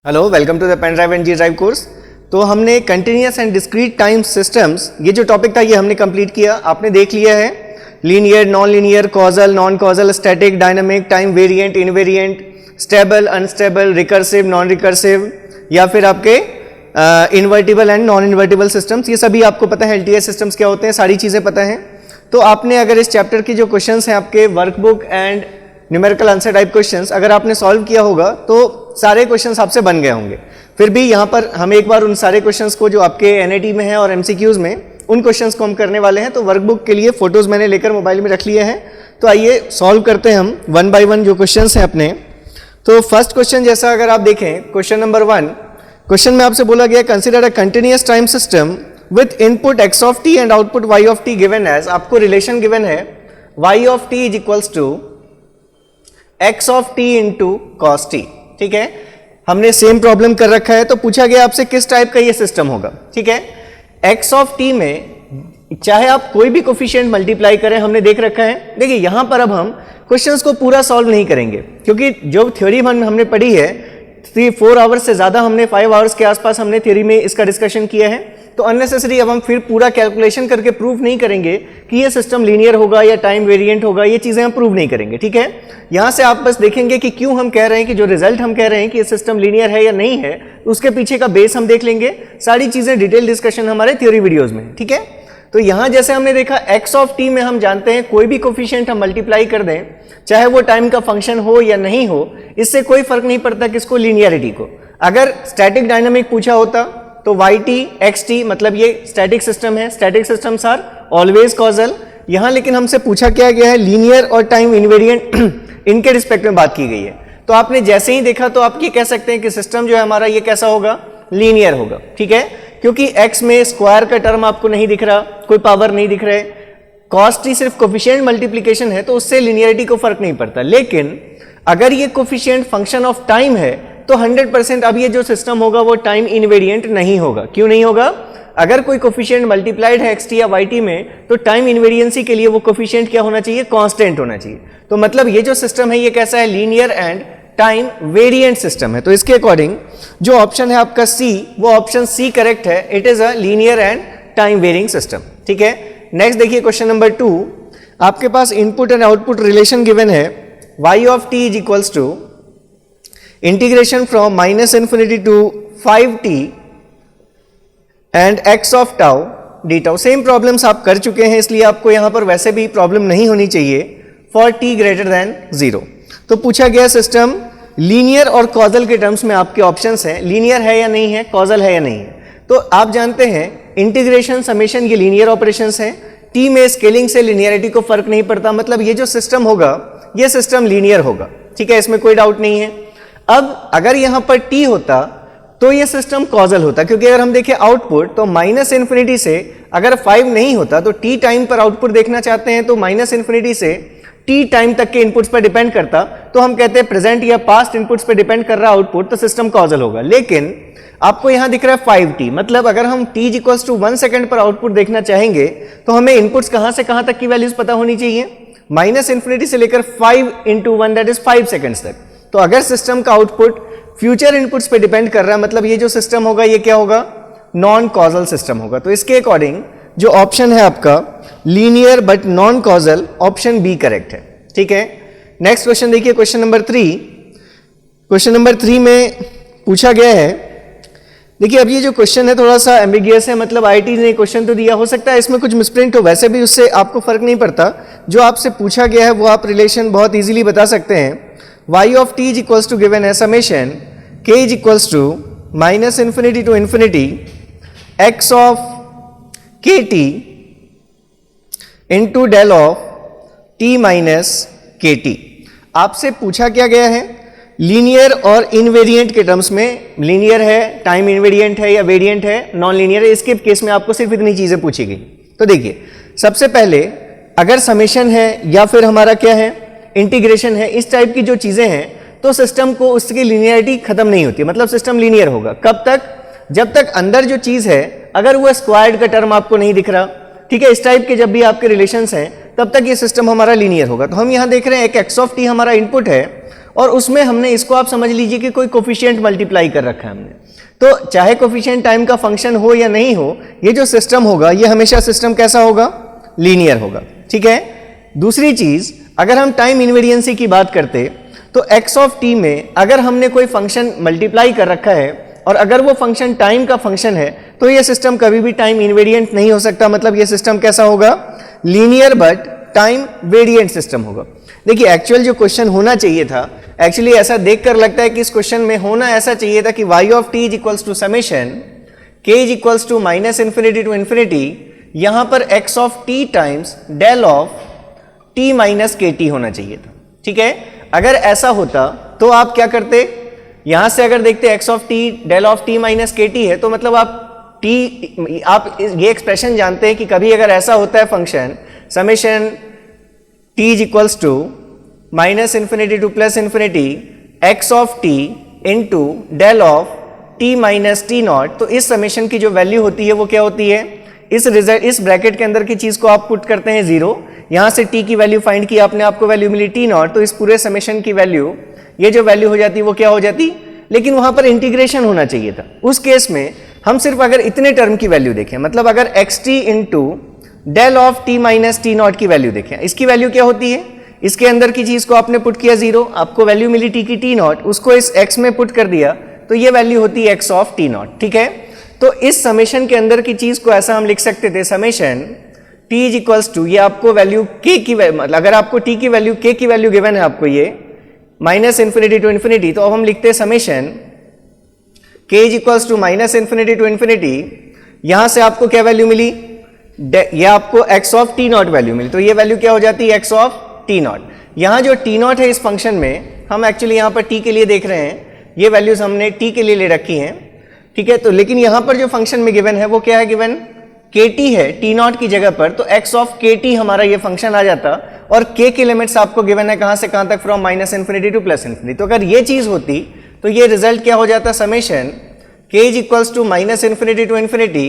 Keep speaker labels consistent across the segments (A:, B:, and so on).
A: Hello, welcome to the pen drive and G drive course. तो हमने continuous and discrete time systems, ये जो topic था ये हमने कंप्लीट किया, आपने देख लिया है। Linear, non linear, causal, non causal, static, dynamic, time variant, invariant, stable, unstable, recursive, non recursive, या फिर आपके invertible and non invertible systems. ये सभी आपको पता है, एलटीएस सिस्टम्स क्या होते हैं, सारी चीज़ें पता हैं। तो आपने अगर इस चैप्टर की जो क्वेश्चंस हैं आपके workbook and numerical answer type questions अगर आपने सॉल्व किया होगा तो सारे क्वेश्चंस आपसे बन गए होंगे। फिर भी यहाँ पर हम एक बार उन सारे क्वेश्चंस को जो आपके एनआईटी में है और एमसीक्यूज में, उन क्वेश्चंस को हम करने वाले हैं। तो वर्कबुक के लिए फोटोज मैंने लेकर मोबाइल में रख लिए हैं, तो आइए सॉल्व करते हैं हम वन बाय वन जो क्वेश्चंस हैं अपने। तो फर्स्ट क्वेश्चन जैसा अगर आप देखें, क्वेश्चन नंबर 1, क्वेश्चन में आपसे बोला गया consider a continuous time system with input x of t and output y of t given as. आपको रिलेशन गिवन है y of t is equals to x of t into cos t। ठीक है, हमने same problem कर रखा है। तो पूछा गया आपसे किस टाइप का ये सिस्टम होगा। ठीक है, x ऑफ t में चाहे आप कोई भी कोफिशिएंट मल्टीप्लाई करें, हमने देख रखा है। देखिए यहां पर अब हम क्वेश्चंस को पूरा सॉल्व नहीं करेंगे, क्योंकि जो थ्योरी हमने पढ़ी है 4 आवर्स से ज्यादा, हमने 5 आवर्स के आसपास हमने थ्योरी में इसका डिस्कशन किया है। तो अननेसेसरी अब हम फिर पूरा कैलकुलेशन करके प्रूव नहीं करेंगे कि ये सिस्टम लीनियर होगा या टाइम वेरिएंट होगा, ये चीजें हम प्रूव नहीं करेंगे। ठीक है, यहां से आप बस देखेंगे कि क्यों हम कह रहे हैं कि जो रिजल्ट हम कह रहे हैं कि ये सिस्टम लीनियर है या नहीं है, उसके पीछे का बेस हम देख लेंगे। सारी चीजें डिटेल डिस्कशन हमारे थ्योरी वीडियोज में। ठीक है, तो यहां जैसे हमने देखा x ऑफ t में हम जानते हैं कोई भी कोफिशिएंट हम मल्टीप्लाई कर दें, चाहे वो टाइम का फंक्शन हो या नहीं हो, इससे कोई फर्क नहीं पड़ता किसको, लीनियरिटी को। अगर स्टैटिक डायनामिक पूछा होता तो yt xt, मतलब ये स्टैटिक सिस्टम है, static systems are always causal. यहां लेकिन हमसे पूछा क्या गया है, लीनियर और टाइम इनवेरिएंट इनके रिस्पेक्ट में बात की गई है। तो आपने जैसे ही देखा तो आप ये कह सकते हैं कि सिस्टम जो है हमारा ये कैसा होगा, लीनियर होगा। ठीक है, क्योंकि x में स्क्वायर का टर्म आपको नहीं दिख रहा, कोई पावर नहीं दिख रहे, कॉस t सिर्फ कोफिशिएंट मल्टीप्लिकेशन है, तो उससे लीनियरिटी को फर्क नहीं पड़ता। लेकिन अगर ये कोफिशिएंट फंक्शन ऑफ टाइम है तो 100% अब ये जो सिस्टम होगा वो टाइम इनवेरिएंट नहीं होगा। क्यों नहीं होगा? अगर कोई कोफिशिएंट मल्टीप्लाइड है xt या yt में, तो टाइम इनवेरिएंसी के लिए वो कोफिशिएंट क्या होना चाहिए, कांस्टेंट होना चाहिए। तो मतलब ये जो सिस्टम है ये कैसा है, linear and time variant system है। तो इसके अकॉर्डिंग जो ऑप्शन है आपका सी, वो ऑप्शन सी करेक्ट है। It is a linear and time varying system. ठीक है, नेक्स्ट देखिए क्वेश्चन नंबर 2, आपके पास input and output relation given है y of t is equals to integration from -∞ to 5t and x of tau d tau. Same problems आप कर चुके हैं, इसलिए आपको यहां पर वैसे भी प्रॉब्लम नहीं होनी चाहिए फॉर t ग्रेटर देन 0। तो पूछा गया सिस्टम लीनियर और कॉजल के टर्म्स में आपके ऑप्शंस हैं, लीनियर है या नहीं है, कॉजल है या नहीं है। तो आप जानते हैं इंटीग्रेशन, समेशन, ये लीनियर ऑपरेशंस हैं। t में स्केलिंग से लीनियरिटी को फर्क नहीं पड़ता, मतलब ये जो सिस्टम होगा ये सिस्टम लीनियर होगा। ठीक है, इसमें कोई डाउट नहीं है। अब अगर यहां पर t होता तो ये सिस्टम कॉजल होता, क्योंकि अगर हम देखें आउटपुट तो -∞ से अगर 5 नहीं होता तो t टाइम पर आउटपुट देखना चाहते हैं, तो -∞ से t टाइम तक के इनपुट्स पर डिपेंड करता, तो हम कहते हैं प्रेजेंट या पास्ट इनपुट्स पर डिपेंड कर रहा आउटपुट, तो सिस्टम कॉजल होगा। लेकिन आपको यहां दिख रहा है 5t, मतलब अगर हम t इक्वल्स टू 1 सेकंड पर आउटपुट देखना चाहेंगे तो हमें इनपुट्स कहां से कहां तक की वैल्यूज पता होनी चाहिए, -∞ से लेकर 5 × 1 दैट इज 5 सेकंड्स तक। तो अगर सिस्टम का आउटपुट फ्यूचर इनपुट्स पे डिपेंड कर रहा है, मतलब ये जो सिस्टम होगा ये क्या होगा, नॉन कॉजल सिस्टम होगा। तो इसके अकॉर्डिंग जो ऑप्शन है आपका linear but non causal, option B correct है। ठीक है, नेक्स्ट क्वेश्चन देखिए, क्वेश्चन नंबर 3। क्वेश्चन नंबर 3 में पूछा गया है, देखिए अब ये जो क्वेश्चन है थोड़ा सा एम्बिगियस है, मतलब आईटी ने क्वेश्चन तो दिया, हो सकता है इसमें कुछ मिसप्रिंट हो, वैसे भी उससे आपको फर्क नहीं पड़ता। जो आपसे पूछा गया है वो आप रिलेशन बहुत इजीली बता सकते हैं। y of t is equals to given as summation k is equals to -∞ to infinity x of kt into del of t minus kt। आपसे पूछा क्या गया है, लीनियर और इनवेरिएंट के टर्म्स में, लीनियर है, टाइम इनवेरिएंट है या वेरिएंट है, नॉन लीनियर है, इसके केस में आपको सिर्फ इतनी चीजें पूछी गई। तो देखिए सबसे पहले अगर समेशन है या फिर हमारा क्या है, इंटीग्रेशन है, इस टाइप की जो चीजें हैं, तो सिस्टम को उसकी लीनियरिटी खत्म नहीं होती, मतलब सिस्टम लीनियर होगा। कब तक? जब तक अंदर जो चीज है अगर वो स्क्वायर्ड का टर्म आपको नहीं दिख रहा। ठीक है, इस टाइप के जब भी आपके रिलेशंस हैं तब तक ये सिस्टम हमारा लीनियर होगा। तो हम यहां देख रहे हैं एक x ऑफ t हमारा इनपुट है और उसमें हमने इसको आप समझ लीजिए कि कोई कोफिशिएंट मल्टीप्लाई कर रखा है हमने। तो चाहे कोफिशिएंट टाइम का फंक्शन हो या नहीं हो, ये जो सिस्टम होगा ये हमेशा सिस्टम कैसा होगा, लीनियर होगा। ठीक है। दूसरी चीज, अगर हम टाइम इनवेरिएंसी की बात करते तो x ऑफ t में अगर हमने कोई फंक्शन मल्टीप्लाई कर रखा है और अगर वो फंक्शन टाइम का फंक्शन है तो ये सिस्टम कभी भी टाइम इनवेरिएंट नहीं हो सकता। मतलब ये सिस्टम कैसा होगा, linear but time variant system होगा। देखिए एक्चुअल जो क्वेश्चन होना चाहिए था, एक्चुअली ऐसा देखकर लगता है कि इस क्वेश्चन में होना ऐसा चाहिए था कि y of t is equals to summation k is equals to minus infinity to infinity, यहां पर x of t times del of t minus k t होना चाहिए था। ठीक है। अगर ऐसा होता तो आप क्या करते, यहां से अगर देखते x of t del of t minus k t है तो मतलब आप ये एक्सप्रेशन जानते हैं कि कभी अगर ऐसा होता है function summation t is equals to minus infinity to plus infinity x of t into del of t minus t naught, तो इस समेशन की जो वैल्यू होती है वो क्या होती है, इस ब्रैकेट के अंदर की चीज को आप पुट करते हैं 0, यहां से t की वैल्यू फाइंड की आपने, आपको वैल्यू मिली t नॉट, तो इस पूरे समेशन की वैल्यू, ये जो वैल्यू हो जाती वो क्या हो जाती, लेकिन वहां पर इंटीग्रेशन होना चाहिए था। उस केस में हम सिर्फ अगर इतने टर्म की वैल्यू देखें, मतलब अगर xt into del of t minus t naught की वैल्यू देखें, इसकी वैल्यू क्या होती है, इसके अंदर की चीज को आपने पुट किया 0, आपको वैल्यू मिली t की टी नॉट, उसको इस x में पुट कर दिया तो ये वैल्यू होती है x ऑफ टी नॉट। ठीक है। तो इस समेशन के अंदर की चीज को ऐसा हम लिख सकते थे, summation t is equals to, ये आपको वैल्यू k की, मतलब अगर आपको t की वैल्यू k की वैल्यू गिवन है आपको ये माइनस इन्फिनिटी टू इन्फिनिटी, तो अब हम लिखते हैं summation k is equals to minus infinity to infinity, यहां से आपको क्या वैल्यू मिली, ये आपको x of t not value मिली, तो ये वैल्यू क्या हो जाती है, x ऑफ टी नॉट। यहां जो टी नॉट है इस फंक्शन में, हम एक्चुअली यहां पर t के लिए देख रहे हैं, ये वैल्यूज हमने t के लिए ले रखी हैं। ठीक है। तो लेकिन यहां पर जो फंक्शन में गिवन है वो क्या है, गिवन kt है t नॉट की जगह पर, तो x ऑफ kt हमारा ये फंक्शन आ जाता, और k की लिमिट्स आपको गिवन है कहां से कहां तक, from minus infinity to plus infinity. तो अगर ये चीज होती तो ये रिजल्ट क्या हो जाता, summation k is equals to minus infinity to infinity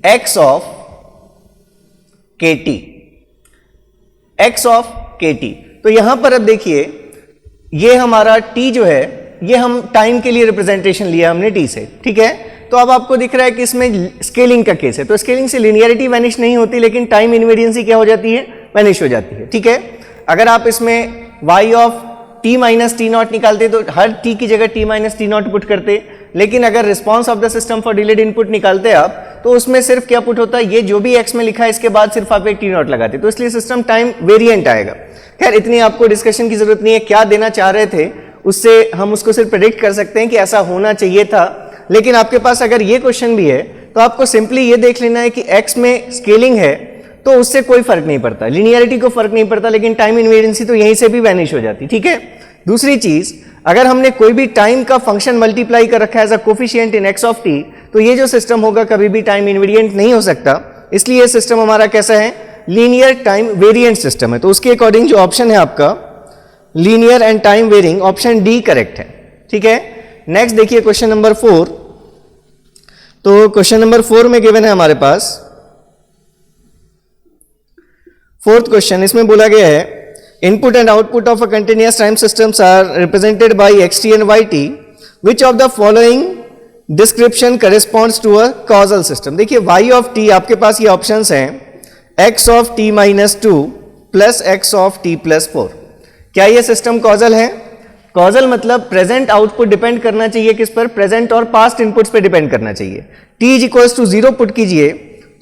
A: x of kt, x of kt। तो यहां पर अब देखिए ये हमारा t जो है ये हम टाइम के लिए रिप्रेजेंटेशन लिया हमने t से। ठीक है। तो अब आपको दिख रहा है कि इसमें स्केलिंग का केस है, तो स्केलिंग से लिनियरिटी वैनिश नहीं होती, लेकिन टाइम इनवेरिएंसी क्या हो जाती है, वैनिश हो जाती है। ठीक है। अगर आप इसमें y of t minus t not निकालते तो हर t की जगह t minus t not put करते, लेकिन अगर response of the system for delayed input निकालते आप तो उसमें सिर्फ क्या पुट होता है, ये जो भी x में लिखा है इसके बाद सिर्फ आप एक टी नॉट लगाते, तो इसलिए सिस्टम टाइम वेरिएंट आएगा। खैर इतनी आपको डिस्कशन की जरूरत नहीं है, क्या देना चाह रहे थे उससे हम उसको सिर्फ प्रेडिक्ट कर सकते हैं कि ऐसा होना चाहिए था। लेकिन आपके पास अगर ये क्वेश्चन भी है तो आपको सिंपली ये देख लेना है कि x में स्केलिंग है तो उससे कोई फर्क नहीं पड़ता, लिनियरिटी को फर्क नहीं पड़ता, लेकिन टाइम इनवेरिएंसी तो यहीं से भी वैनिश हो जाती। ठीक है। दूसरी चीज, अगर हमने कोई भी टाइम का फंक्शन मल्टीप्लाई कर रखा है as a coefficient in x of t, तो ये जो सिस्टम होगा कभी भी टाइम इनवेरिएंट नहीं हो सकता, इसलिए ये सिस्टम हमारा कैसा है, लीनियर टाइम वेरिएंट सिस्टम है। तो उसके अकॉर्डिंग जो ऑप्शन है आपका linear and time varying, option D correct है। ठीक है। नेक्स्ट देखिए क्वेश्चन नंबर 4। तो क्वेश्चन नंबर 4 में गिवन है हमारे पास फोर्थ क्वेश्चन, इसमें बोला गया है input and output of a continuous time systems are represented by xt and yt, which of the following description corresponds to a causal system. देखिए y of t, आपके पास ये ऑप्शंस हैं x of t minus 2 plus x of t plus 4। क्या ये system causal है? Causal मतलब present output depend करना चाहिए किस पर, प्रेजेंट और पास्ट इनपुट्स पे डिपेंड करना चाहिए। t is equals to 0 put कीजिए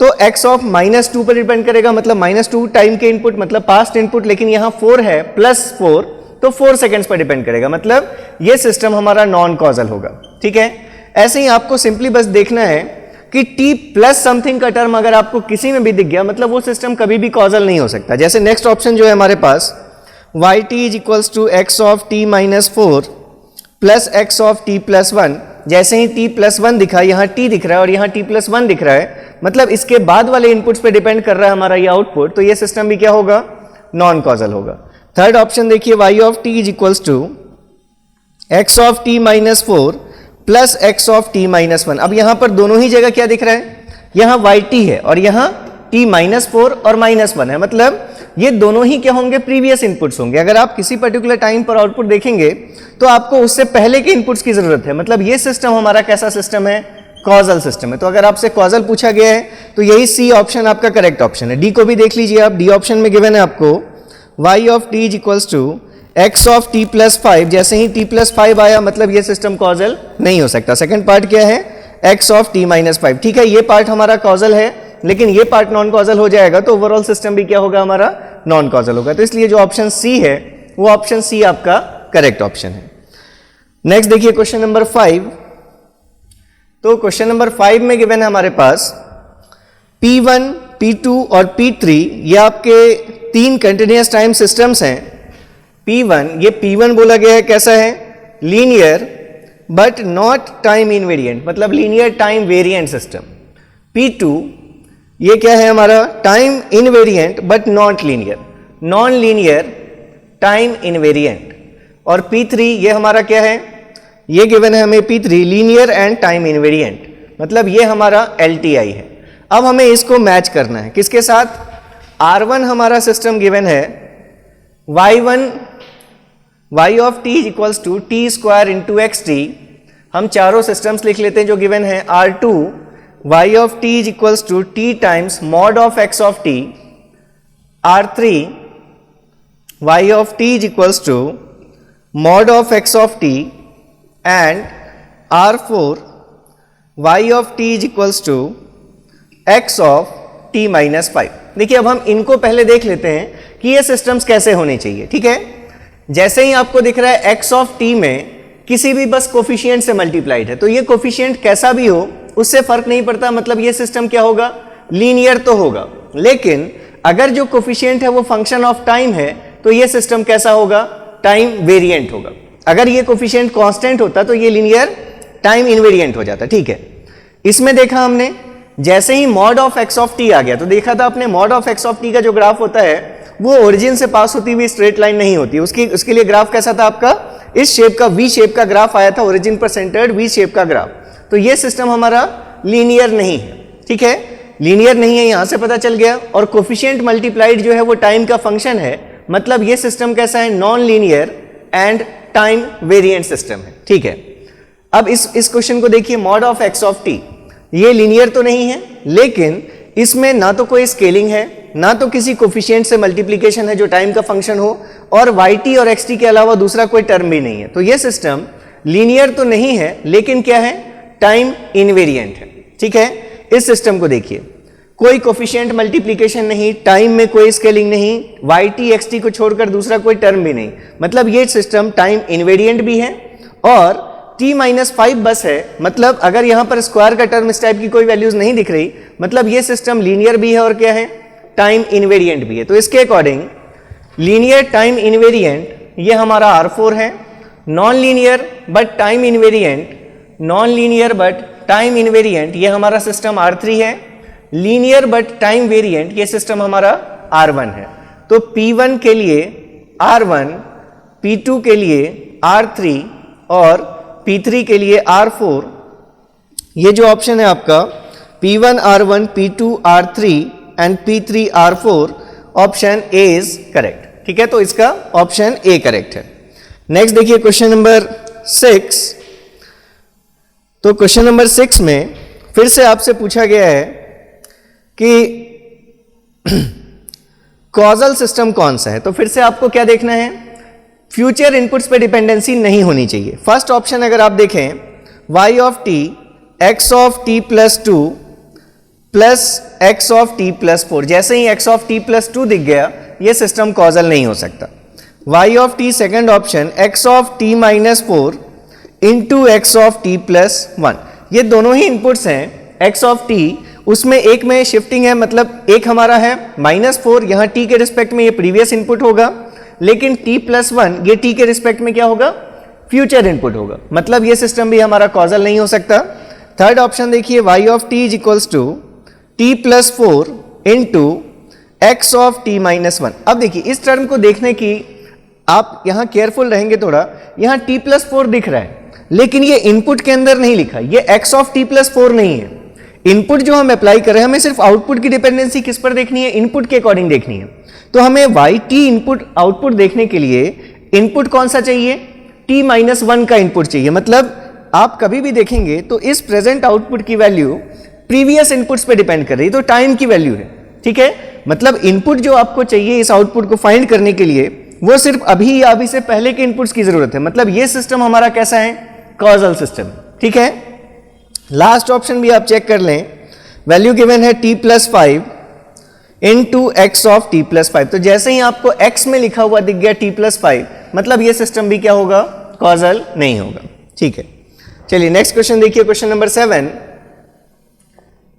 A: तो x ऑफ माइनस 2 पर डिपेंड करेगा, मतलब माइनस 2 टाइम के इनपुट मतलब पास्ट इनपुट, लेकिन यहां 4 है प्लस 4 तो 4 सेकेंड्स पर डिपेंड करेगा, मतलब ये सिस्टम हमारा नॉन कॉजल होगा। ठीक है। ऐसे ही आपको सिंपली बस देखना है कि t प्लस समथिंग का टर्म अगर आपको किसी में भी दिख गया मतलब वो सिस्टम कभी भी कॉजल नहीं हो सकता। जैसे नेक्स्ट ऑप्शन जो है हमारे पास yt is equals to x of t minus 4 plus x of t plus 1, जैसे ही t प्लस 1 दिखा, यहाँ t दिख रहा है और यहाँ t प्लस 1 दिख रहा है, मतलब इसके बाद वाले इनपुट्स पे डिपेंड कर रहा है हमारा ये आउटपुट, तो ये सिस्टम भी क्या होगा, नॉन कॉजल होगा। थर्ड ऑप्शन देखिए y of t is equals to x of t minus 4 plus x of t minus 1। अब यहाँ पर दोनों ही जगह क्या दिख रहा है, यहाँ yt है और यहाँ t माइनस 4 और माइनस 1 है, मतलब ये दोनों ही क्या होंगे, प्रीवियस इनपुट्स होंगे। अगर आप किसी पर्टिकुलर टाइम पर आउटपुट देखेंगे तो आपको उससे पहले के इनपुट्स की जरूरत है। मतलब ये सिस्टम हमारा कैसा सिस्टम है, कॉजल सिस्टम है। तो अगर आपसे कॉजल पूछा गया है तो यही सी ऑप्शन आपका करेक्ट ऑप्शन है। डी को भी देख लीजिए आप, डी ऑप्शन में गिवन है आपको y of t is equals to x of t plus 5। जैसे ही t प्लस 5 आया मतलब ये सिस्टम कॉजल नहीं हो सकता। सेकंड पार्ट क्या है, x ऑफ t माइनस 5। ठीक है, ये पार्ट हमारा कॉजल है, लेकिन ये पार्ट नॉन कॉजल हो जाएगा तो ओवरऑल सिस्टम भी क्या होगा, हमारा नॉन कॉजल होगा। तो इसलिए जो ऑप्शन सी है वो ऑप्शन सी आपका करेक्ट ऑप्शन है। नेक्स्ट देखिए क्वेश्चन नंबर 5। तो क्वेश्चन नंबर 5 में गिवन है हमारे पास P1, P2 और P3, ये आपके 3 कंटिन्यूअस टाइम सिस्टम्स हैं। P1, ये P1 बोला गया है कैसा है, linear but not time invariant, मतलब linear time variant system. P2 ये क्या है हमारा, time invariant but not linear, non linear time invariant. और P3 ये हमारा क्या है, ये गिवन है हमें P3 linear and time invariant, मतलब ये हमारा LTI है। अब हमें इसको मैच करना है किसके साथ, R1 हमारा सिस्टम गिवन है y1 y of t is equals to t square into x t. हम चारों सिस्टम्स लिख लेते हैं जो गिवन है। R2 y of t is equals to t times mod of x of t। R3 y of t is equals to mod of x of t and R4 y of t is equals to x of t minus 5। देखिए अब हम इनको पहले देख लेते हैं कि ये सिस्टम्स कैसे होने चाहिए। ठीक है, जैसे ही आपको दिख रहा है x ऑफ t में किसी भी बस कोफिशिएंट से मल्टीप्लाइड है, तो ये कोफिशिएंट कैसा भी हो उससे फर्क नहीं पड़ता, मतलब ये सिस्टम क्या होगा, लीनियर तो होगा। लेकिन अगर जो कोफिशिएंट है वो फंक्शन ऑफ टाइम है तो ये सिस्टम कैसा होगा, टाइम वेरिएंट होगा। अगर ये कोफिशिएंट कांस्टेंट होता तो ये लीनियर टाइम इनवेरिएंट हो जाता। ठीक है, इसमें देखा हमने जैसे ही mod of x of t आ गया तो देखा था आपने mod of x of t का जो ग्राफ होता है वो ओरिजिन से पास होती हुई स्ट्रेट लाइन नहीं होती, उसके लिए ग्राफ कैसा था आपका, इस शेप का V शेप का ग्राफ आया था, ओरिजिन पर सेंटर्ड V शेप का ग्राफ। तो ये सिस्टम हमारा लीनियर नहीं है। ठीक है, लीनियर नहीं है, यहां से पता चल गया। और कोफिशिएंट मल्टीप्लाइड जो है वो टाइम का फंक्शन है, मतलब ये सिस्टम कैसा है, non linear and time variant system है। ठीक है, अब इस क्वेश्चन को देखिए, mod of x of t, ये लीनियर तो नहीं है, लेकिन इसमें ना तो कोई स्केलिंग है, ना तो किसी कोफिशिएंट से मल्टीप्लिकेशन है जो टाइम का फंक्शन हो, और yt और xt के अलावा दूसरा कोई टर्म भी नहीं है। तो ये सिस्टम लीनियर तो नहीं है, लेकिन क्या है, टाइम इनवेरिएंट है। ठीक है, इस सिस्टम को देखिए, कोई कोफिशिएंट मल्टीप्लिकेशन नहीं, टाइम में कोई स्केलिंग नहीं, yt xt को छोड़कर दूसरा कोई टर्म भी नहीं, मतलब ये सिस्टम टाइम इनवेरिएंट भी है और t माइनस 5 बस है। मतलब अगर यहां पर स्क्वायर का टर्म इस टाइप की कोई वैल्यूज नहीं दिख रही, मतलब ये सिस्टम लीनियर भी है और क्या है, टाइम इनवेरिएंट भी है। तो इसके अकॉर्डिंग लीनियर टाइम इनवेरिएंट ये हमारा R4 है, non linear but time invariant, non linear but time invariant ये हमारा सिस्टम R3 है, लीनियर बट टाइम वेरिएंट ये सिस्टम हमारा R1 है। तो P1 के लिए R1, P2 के लिए R3 और P3 के लिए R4, ये जो ऑप्शन है आपका P1 R1, P2 R3 and P3 R4, option A is correct. ठीक है, तो इसका ऑप्शन ए करेक्ट है। नेक्स्ट देखिए क्वेश्चन नंबर 6। तो क्वेश्चन नंबर 6 में फिर से आपसे पूछा गया है कि कॉजल सिस्टम कौन सा है। तो फिर से आपको क्या देखना है, फ्यूचर इनपुट्स पे डिपेंडेंसी नहीं होनी चाहिए। फर्स्ट ऑप्शन अगर आप देखें, y of t x of t plus 2 plus x of t plus 4, जैसे ही x ऑफ t प्लस 2 दिख गया ये सिस्टम कॉजल नहीं हो सकता। y of t second option x of t minus 4 into x of t plus 1, ये दोनों ही इनपुट्स हैं x ऑफ t, उसमें एक में शिफ्टिंग है, मतलब एक हमारा है -4, यहाँ t के रिस्पेक्ट में ये प्रीवियस इनपुट होगा, लेकिन t प्लस 1 ये t के रिस्पेक्ट में क्या होगा, फ्यूचर इनपुट होगा, मतलब ये सिस्टम भी हमारा कॉजल नहीं हो सकता। थर्ड ऑप्शन देखिए, y of t is equals to t plus 4 into x of t minus 1। अब देखिए इस टर्म को देखने की आप यहाँ केयरफुल रहेंगे थोड़ा, यहाँ t प्लस 4 दिख रहा है, लेकिन ये इनपुट के अंदर नहीं लिखा, ये x ऑफ t प्लस 4 नहीं है। इनपुट जो हम अप्लाई कर रहे हैं, हमें सिर्फ आउटपुट की डिपेंडेंसी किस पर देखनी है, इनपुट के अकॉर्डिंग देखनी है। तो हमें वाई टी इनपुट आउटपुट देखने के लिए इनपुट कौन सा चाहिए, t-1 का इनपुट चाहिए। मतलब आप कभी भी देखेंगे तो इस प्रेजेंट आउटपुट की वैल्यू प्रीवियस इनपुट्स पे डिपेंड कर रही है, तो टाइम की वैल्यू है, ठीक है। मतलब इनपुट जो आपको चाहिए इस आउटपुट को फाइंड करने के लिए वो सिर्फ अभी या अभी से पहले के इनपुट्स की जरूरत है। मतलब ये सिस्टम हमारा कैसा है, कॉजल सिस्टम, ठीक है। लास्ट ऑप्शन भी आप चेक कर लें, वैल्यू गिवन है t+5 into x of t+5। तो जैसे ही आपको x में लिखा हुआ दिख गया t+5, मतलब ये सिस्टम भी क्या होगा, कॉजल नहीं होगा, ठीक है। चलिए नेक्स्ट क्वेश्चन देखिए, क्वेश्चन नंबर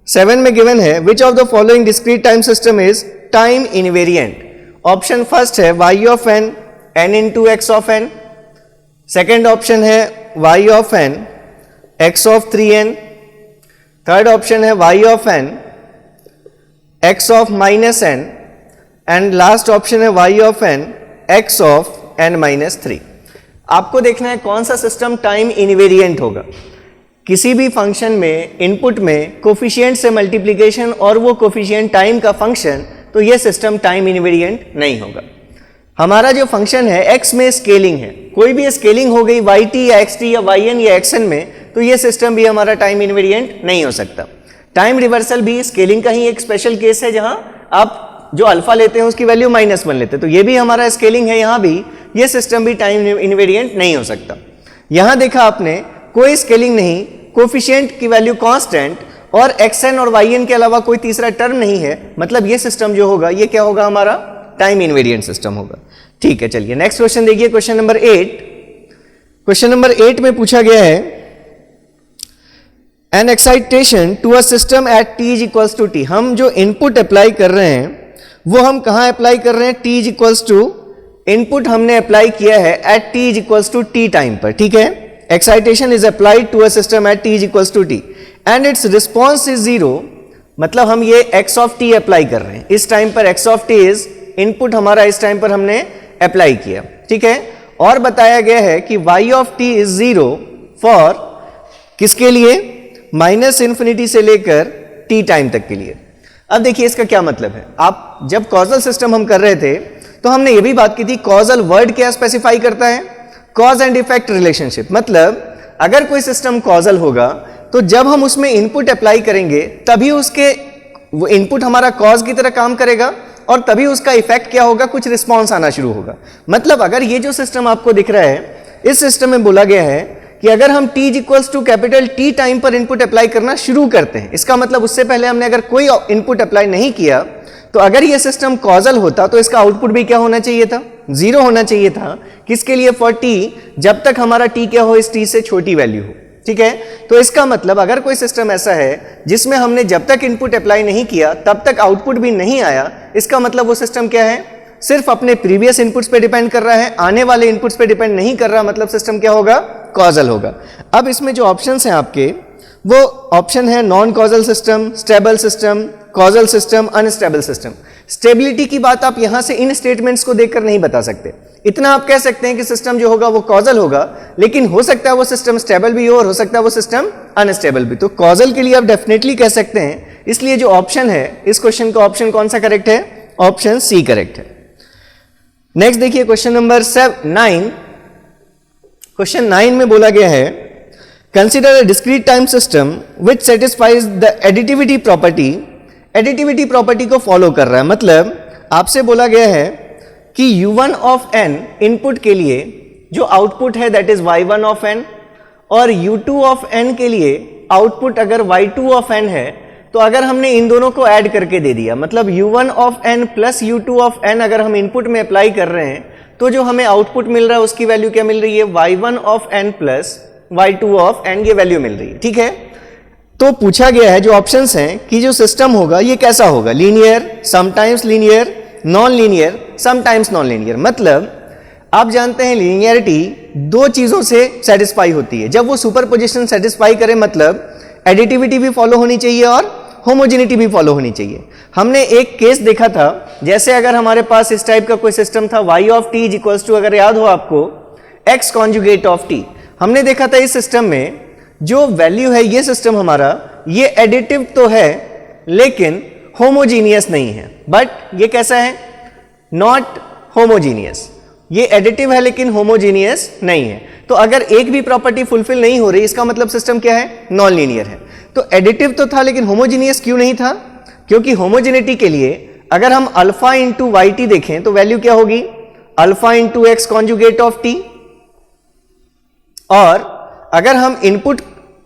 A: 7 में गिवन है विच of the following discrete time system is time invariant. Option first है y of n n into x of n, second option है y of n x of 3n, third option है y of n x of -n and last option है y of n x of n-3। आपको देखना है कौन सा system time invariant होगा। किसी भी फंक्शन में इनपुट में कोफिशिएंट से मल्टीप्लिकेशन और वो कोफिशिएंट टाइम का फंक्शन, तो ये सिस्टम टाइम इनवेरिएंट नहीं होगा। हमारा जो फंक्शन है x में स्केलिंग है, कोई भी स्केलिंग हो गई yt या xt या yn या xn में, तो ये सिस्टम भी हमारा टाइम इनवेरिएंट नहीं हो सकता। टाइम रिवर्सल भी स्केलिंग का ही एक स्पेशल केस है, जहां आप जो अल्फा लेते हैं उसकी वैल्यू -1 लेते हैं, तो ये भी हमारा स्केलिंग है, यहां भी ये सिस्टम भी टाइम इनवेरिएंट नहीं हो सकता। यहां देखा आपने कोई स्केलिंग नहीं, कोफिशिएंट की वैल्यू कांस्टेंट और xn और yn के अलावा कोई तीसरा टर्म नहीं है, मतलब ये सिस्टम जो होगा ये क्या होगा, हमारा टाइम इनवेरिएंट सिस्टम होगा, ठीक है। चलिए नेक्स्ट क्वेश्चन देखिए, क्वेश्चन नंबर 8। क्वेश्चन नंबर 8 में पूछा गया है an excitation to a system at t is equals to t। हम जो इनपुट अप्लाई कर रहे हैं वो हम कहां अप्लाई कर रहे हैं, t is equals to, input हमने अप्लाई किया है at t is equals to t time पर, ठीक है। Excitation is applied to a system at t is equals to t and its response is 0। मतलब हम ये x ऑफ t अप्लाई कर रहे हैं, इस टाइम पर x of t is input हमारा, इस टाइम पर हमने अप्लाई किया, ठीक है। और बताया गया है कि y of t is 0 for किसके लिए, -∞ से लेकर t टाइम तक के लिए। अब देखिए इसका क्या मतलब है, आप जब कॉजल सिस्टम हम कर रहे थे तो हमने ये भी बात की थी, कॉजल वर्ड क्या स्पेसिफाई करता है, कॉज एंड इफेक्ट रिलेशनशिप। मतलब अगर कोई सिस्टम कॉजल होगा तो जब हम उसमें इनपुट अप्लाई करेंगे तभी उसके वो इनपुट हमारा कॉज की तरह काम करेगा और तभी उसका इफेक्ट क्या होगा, कुछ रिस्पॉन्स आना शुरू होगा। मतलब अगर ये जो सिस्टम आपको दिख रहा है, इस सिस्टम में बोला गया है कि अगर हम t equals to capital T time पर इनपुट अप्लाई करना शुरू करते हैं, इसका मतलब उससे पहले हमने अगर कोई इनपुट अप्लाई नहीं किया, तो अगर ये सिस्टम कॉजल होता तो इसका आउटपुट भी क्या होना चाहिए था, 0 होना चाहिए था। किसके लिए, फॉर t, जब तक हमारा t क्या हो, इस t से छोटी वैल्यू हो, ठीक है। तो इसका मतलब अगर कोई सिस्टम ऐसा है जिसमें हमने जब तक इनपुट अप्लाई नहीं किया तब तक आउटपुट भी नहीं आया, इसका मतलब वो सिस्टम क्या है, सिर्फ अपने प्रीवियस इनपुट्स पे डिपेंड कर रहा है, आने वाले इनपुट्स पे डिपेंड नहीं कर रहा, मतलब सिस्टम क्या होगा, कॉजल होगा। अब इसमें जो ऑप्शंस हैं आपके, वो ऑप्शन है non causal system, stable system, causal system, unstable system. Stability की बात आप यहां से इन स्टेटमेंट्स को देखकर नहीं बता सकते। इतना आप कह सकते हैं कि सिस्टम जो होगा वो कॉजल होगा, लेकिन हो सकता है वो सिस्टम स्टेबल भी हो और हो सकता है वो सिस्टम अनस्टेबल भी। तो कॉजल के लिए आप डेफिनेटली कह सकते हैं, इसलिए जो ऑप्शन है इस क्वेश्चन का ऑप्शन कौन सा करेक्ट है, ऑप्शन सी करेक्ट है। नेक्स्ट देखिए क्वेश्चन नंबर 9। क्वेश्चन 9 में बोला गया है consider a discrete time system which satisfies the additivity property. Additivity property को फॉलो कर रहा है, मतलब आपसे बोला गया है कि u1 ऑफ n इनपुट के लिए जो आउटपुट है that is y1 of n, और u2 ऑफ n के लिए आउटपुट अगर y2 ऑफ n है, तो अगर हमने इन दोनों को ऐड करके दे दिया, मतलब u1 of n plus u2 of n अगर हम इनपुट में अप्लाई कर रहे हैं, तो जो हमें आउटपुट मिल रहा है उसकी वैल्यू क्या मिल रही है, y1 of n plus y2 of n, ये वैल्यू मिल रही है, ठीक है। तो पूछा गया है जो ऑप्शंस हैं कि जो सिस्टम होगा ये कैसा होगा, linear, sometimes linear, non linear, sometimes non linear. मतलब आप जानते हैं लीनियरिटी दो चीजों से सेटिस्फाई होती है, जब वो सुपरपोजिशन सेटिस्फाई करे, मतलब एडिटिविटी भी फॉलो होनी चाहिए और होमोजेनिटी भी फॉलो होनी चाहिए। हमने एक केस देखा था, जैसे अगर हमारे पास इस टाइप का कोई सिस्टम था, y of t is equals to, अगर याद हो आपको, x कॉन्जुगेट ऑफ t। हमने देखा था इस सिस्टम में जो वैल्यू है, ये सिस्टम हमारा ये एडिटिव तो है लेकिन होमोजीनियस नहीं है। बट ये कैसा है, नॉट होमोजीनियस, ये एडिटिव है लेकिन होमोजीनियस नहीं है। तो अगर एक भी प्रॉपर्टी फुलफिल नहीं हो रही इसका मतलब सिस्टम क्या है, नॉन लीनियर है। तो एडिटिव तो था लेकिन होमोजीनियस क्यों नहीं था, क्योंकि होमोजेनिटी के लिए अगर हम अल्फा इंटू वाई टी देखें तो वैल्यू क्या होगी, alpha into x conjugate of t, और अगर हम इनपुट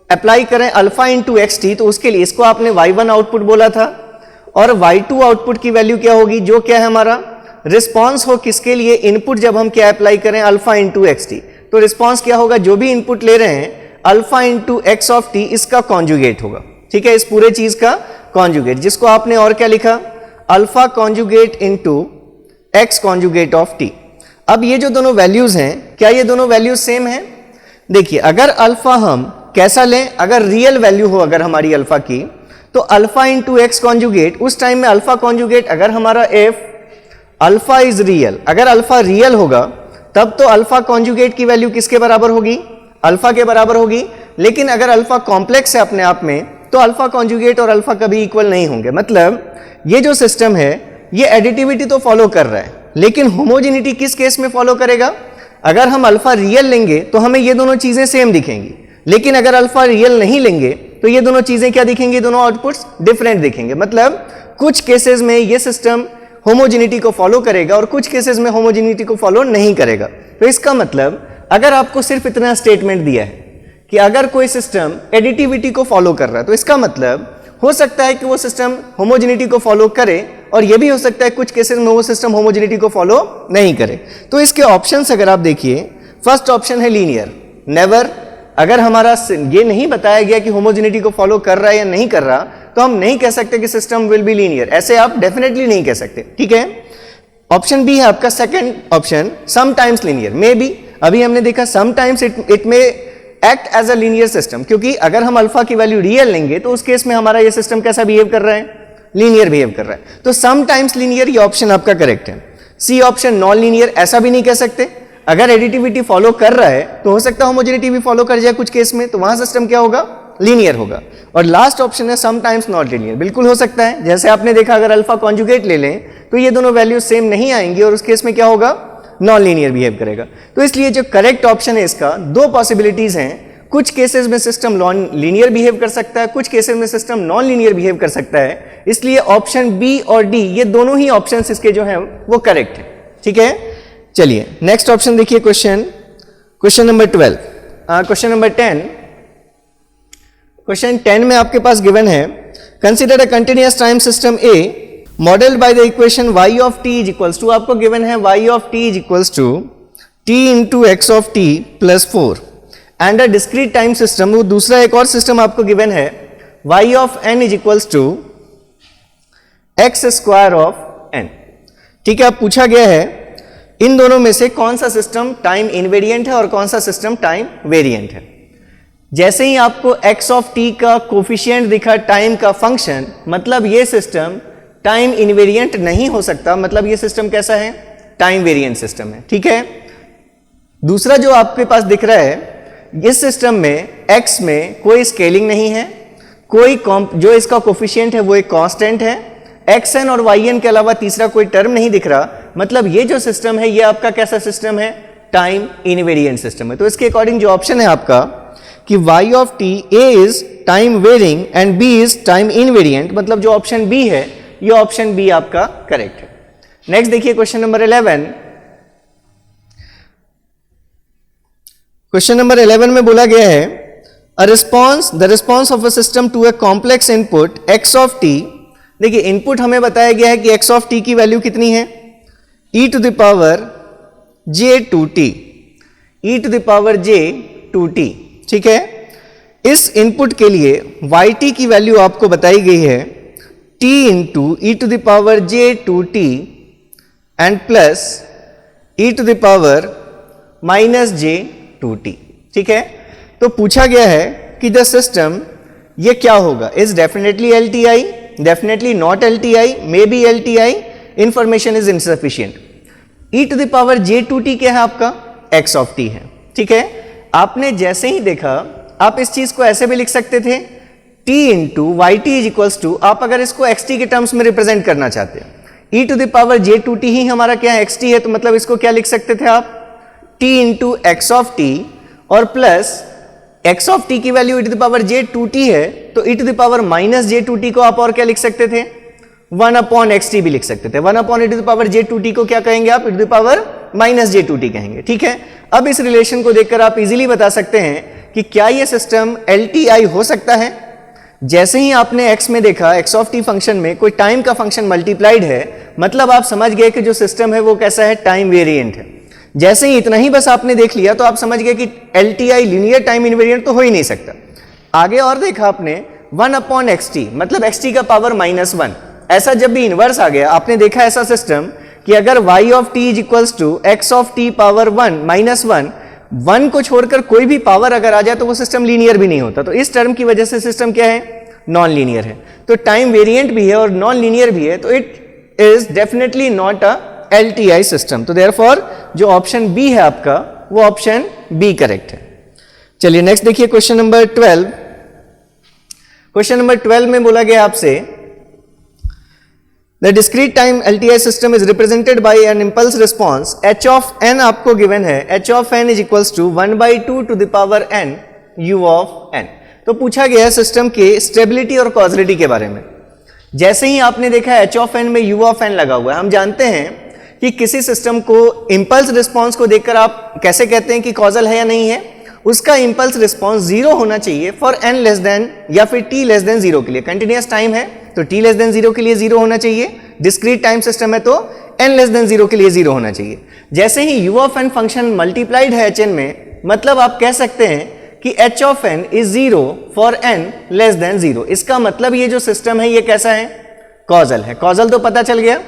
A: अप्लाई करें अल्फा इंटू एक्स टी तो उसके लिए इसको आपने y1 आउटपुट बोला था, और y2 आउटपुट की वैल्यू क्या होगी, जो क्या है हमारा रिस्पॉन्स हो किसके लिए, इनपुट जब हम क्या अप्लाई करें अल्फा इंटू एक्स टी तो रिस्पॉन्स क्या होगा, जो भी इनपुट ले रहे हैं alpha into x of T इसका कॉन्जुगेट होगा। ठीक है, इस पूरे चीज का कॉन्जुगेट, जिसको आपने और क्या लिखा, alpha conjugate into x conjugate of T. अब ये जो दोनों वैल्यूज हैं, क्या ये दोनों वैल्यूज सेम हैं? देखिए, अगर अल्फा हम कैसा लें, अगर रियल वैल्यू हो अगर हमारी अल्फा की, तो अल्फा इंटू एक्स कॉन्जुगेट, उस टाइम में अल्फा कॉन्जुगेट अगर हमारा एफ अल्फा इज रियल, अगर अल्फा रियल होगा तब तो अल्फा कॉन्जुगेट की वैल्यू किसके बराबर होगी, अल्फा के बराबर होगी। लेकिन अगर अल्फा कॉम्प्लेक्स है अपने आप में तो अल्फा कॉन्जुगेट और अल्फा कभी इक्वल नहीं होंगे। मतलब ये जो सिस्टम है ये एडिटिविटी तो फॉलो कर रहा है लेकिन होमोजेनिटी किस केस में फॉलो करेगा, अगर हम अल्फा रियल लेंगे तो हमें ये दोनों चीजें सेम दिखेंगी, लेकिन अगर अल्फा रियल नहीं लेंगे तो ये दोनों चीजें क्या दिखेंगी, दोनों आउटपुट्स डिफरेंट दिखेंगे। मतलब कुछ केसेस में ये सिस्टम होमोजेनिटी को फॉलो करेगा और कुछ केसेस में होमोजेनिटी को फॉलो नहीं करेगा। तो इसका मतलब अगर आपको सिर्फ इतना स्टेटमेंट दिया है कि अगर कोई सिस्टम एडिटिविटी को फॉलो कर रहा है तो इसका मतलब हो सकता है कि वो सिस्टम होमोजेनिटी को फॉलो करे, और ये भी हो सकता है कुछ केसेस में वो सिस्टम होमोजेनिटी को फॉलो नहीं करे। तो इसके ऑप्शंस अगर आप देखिए, फर्स्ट ऑप्शन है लीनियर, नेवर। अगर हमारा ये नहीं बताया गया कि होमोजेनिटी को फॉलो कर रहा है या नहीं कर रहा तो हम नहीं कह सकते कि सिस्टम विल बी लीनियर, ऐसे आप डेफिनेटली नहीं कह सकते। ठीक है, ऑप्शन बी है आपका second option, sometimes linear, may be. अभी हमने देखा sometimes it may act as a linear system, क्योंकि अगर हम अल्फा की वैल्यू रियल लेंगे तो उस केस में हमारा ये सिस्टम कैसा बिहेव कर रहा है, लीनियर बिहेव कर रहा है। तो समटाइम्स लीनियर ये ऑप्शन आपका करेक्ट है। सी ऑप्शन नॉन लीनियर, ऐसा भी नहीं कह सकते, अगर एडिटिविटी फॉलो कर रहा है तो हो सकता है होमोजेनिटी भी फॉलो कर जाए कुछ केस में, तो वहां सिस्टम क्या होगा, लीनियर होगा। और लास्ट ऑप्शन है समटाइम्स नॉट लीनियर, बिल्कुल हो सकता है, जैसे आपने देखा अगर अल्फा कॉन्जुगेट ले लें तो ये दोनों वैल्यू सेम नहीं आएंगी और उस केस में क्या होगा, नॉन लीनियर बिहेव करेगा। तो इसलिए जो करेक्ट ऑप्शन है इसका, दो पॉसिबिलिटीज हैं, कुछ केसेस में सिस्टम नॉन लीनियर बिहेव कर सकता है, कुछ केसेस में सिस्टम नॉन लीनियर बिहेव कर सकता है। इसलिए ऑप्शन बी और डी ये दोनों ही ऑप्शंस इसके जो हैं वो करेक्ट है। ठीक है, चलिए नेक्स्ट ऑप्शन देखिए, question number 12, question number 10। Question 10 में आपके पास गिवन है, consider a continuous time system A modelled by the equation y of t is equals to, आपको गिवन है y of t is equals to t into x of t plus 4 and a discrete time system. वो दूसरा एक और system आपको given है y of n is equals to x square of n। ठीक है, अब पूछा गया है इन दोनों में से कौन सा सिस्टम टाइम इनवेरिएंट है और कौन सा सिस्टम टाइम वेरिएंट है। जैसे ही आपको x ऑफ t का कोफिशिएंट दिखा टाइम का फंक्शन, मतलब ये सिस्टम टाइम इनवेरिएंट नहीं हो सकता, मतलब ये सिस्टम कैसा है, टाइम वेरिएंट सिस्टम है। ठीक है, दूसरा जो आपके पास दिख रहा है, इस सिस्टम में x में कोई स्केलिंग नहीं है, कोई जो इसका कोफिशिएंट है वो एक कांस्टेंट है, xn और yn के अलावा तीसरा कोई टर्म नहीं दिख रहा, मतलब ये जो सिस्टम है ये आपका कैसा सिस्टम है, टाइम इनवेरिएंट सिस्टम है। तो इसके अकॉर्डिंग जो ऑप्शन है आपका कि y of t a is time varying and b is time invariant, मतलब जो ऑप्शन b है ये ऑप्शन बी आपका करेक्ट है। नेक्स्ट देखिए क्वेश्चन नंबर 11। क्वेश्चन नंबर 11 में बोला गया है the response of a system to a complex input x of t। देखिए इनपुट हमें बताया गया है कि x ऑफ t की वैल्यू कितनी है, e to the power j2t, e to the power j2t। ठीक है, इस इनपुट के लिए yt की वैल्यू आपको बताई गई है t into e to the power j2t and plus e to the power minus j2t। ठीक है, तो पूछा गया है कि द सिस्टम ये क्या होगा, is definitely LTI, definitely not LTI, may be LTI, information is insufficient. e to the power j2t क्या है आपका, x ऑफ t है। ठीक है, आपने जैसे ही देखा आप इस चीज को ऐसे भी लिख सकते थे t into y t is equals to, आप अगर इसको xt के टर्म्स में रिप्रेजेंट करना चाहते हैं, e to the power j two t ही हमारा क्या है, एक्स टी है, तो मतलब इसको क्या लिख सकते थे आप, t into x of t और प्लस एक्स ऑफ टी की value e to the power j two t है, तो e to the power minus j two t को आप और क्या लिख सकते थे, 1 अपॉन एक्स टी भी लिख सकते थे। 1 upon e to the power j two t को क्या कहेंगे आप, e to the power minus j two t कहेंगे। ठीक है, अब इस रिलेशन को देखकर आप इजीली बता सकते हैं कि क्या यह सिस्टम एलटीआई हो सकता है। जैसे ही आपने x में देखा, x ऑफ टी फंक्शन में कोई टाइम का फंक्शन मल्टीप्लाइड है, मतलब आप समझ गए कि जो सिस्टम है वो कैसा है, टाइम वेरिएंट है। जैसे ही इतना ही बस आपने देख लिया तो आप समझ गए कि एलटीआई लीनियर टाइम इनवेरिएंट तो हो ही नहीं सकता। आगे और देखा आपने 1 अपॉन एक्स टी, मतलब एक्स टी का पावर -1, ऐसा जब भी इनवर्स आ गया, आपने देखा ऐसा सिस्टम कि अगर y of t is equals to x of t power 1 -1, 1 को छोड़कर कोई भी पावर अगर आ जाए तो वो सिस्टम लीनियर भी नहीं होता। तो इस टर्म की वजह से सिस्टम क्या है, नॉन लीनियर है। तो टाइम वेरिएंट भी है और नॉन लीनियर भी है, तो it is definitely not a LTI system. तो देयरफॉर जो ऑप्शन बी है आपका, वो ऑप्शन बी करेक्ट है। चलिए नेक्स्ट देखिए क्वेश्चन नंबर 12। क्वेश्चन नंबर 12 में बोला गया आपसे, the discrete time LTI system is represented by an impulse response h of n आपको गिवन है, h of n is equals to 1/2 to the power n u of n। तो पूछा गया है सिस्टम के स्टेबिलिटी और कॉजलिटी के बारे में। जैसे ही आपने देखा h ऑफ n में u ऑफ n लगा हुआ है, हम जानते हैं कि किसी सिस्टम को इंपल्स रिस्पॉन्स को देखकर आप कैसे कहते हैं कि कॉजल है या नहीं है, उसका इंपल्स रिस्पॉन्स 0 होना चाहिए फॉर n लेस देन या फिर t लेस देन 0 के लिए। कंटिन्यूअस टाइम है तो t लेस देन 0 के लिए 0 होना चाहिए, डिस्क्रीट टाइम सिस्टम है तो n लेस देन 0 के लिए 0 होना चाहिए। जैसे ही u of n function multiplied है hn में, मतलब आप कह सकते हैं कि h of n is 0 for n less than 0। इसका मतलब ये जो सिस्टम है ये कैसा है, कॉजल है। कॉजल तो पता चल गया।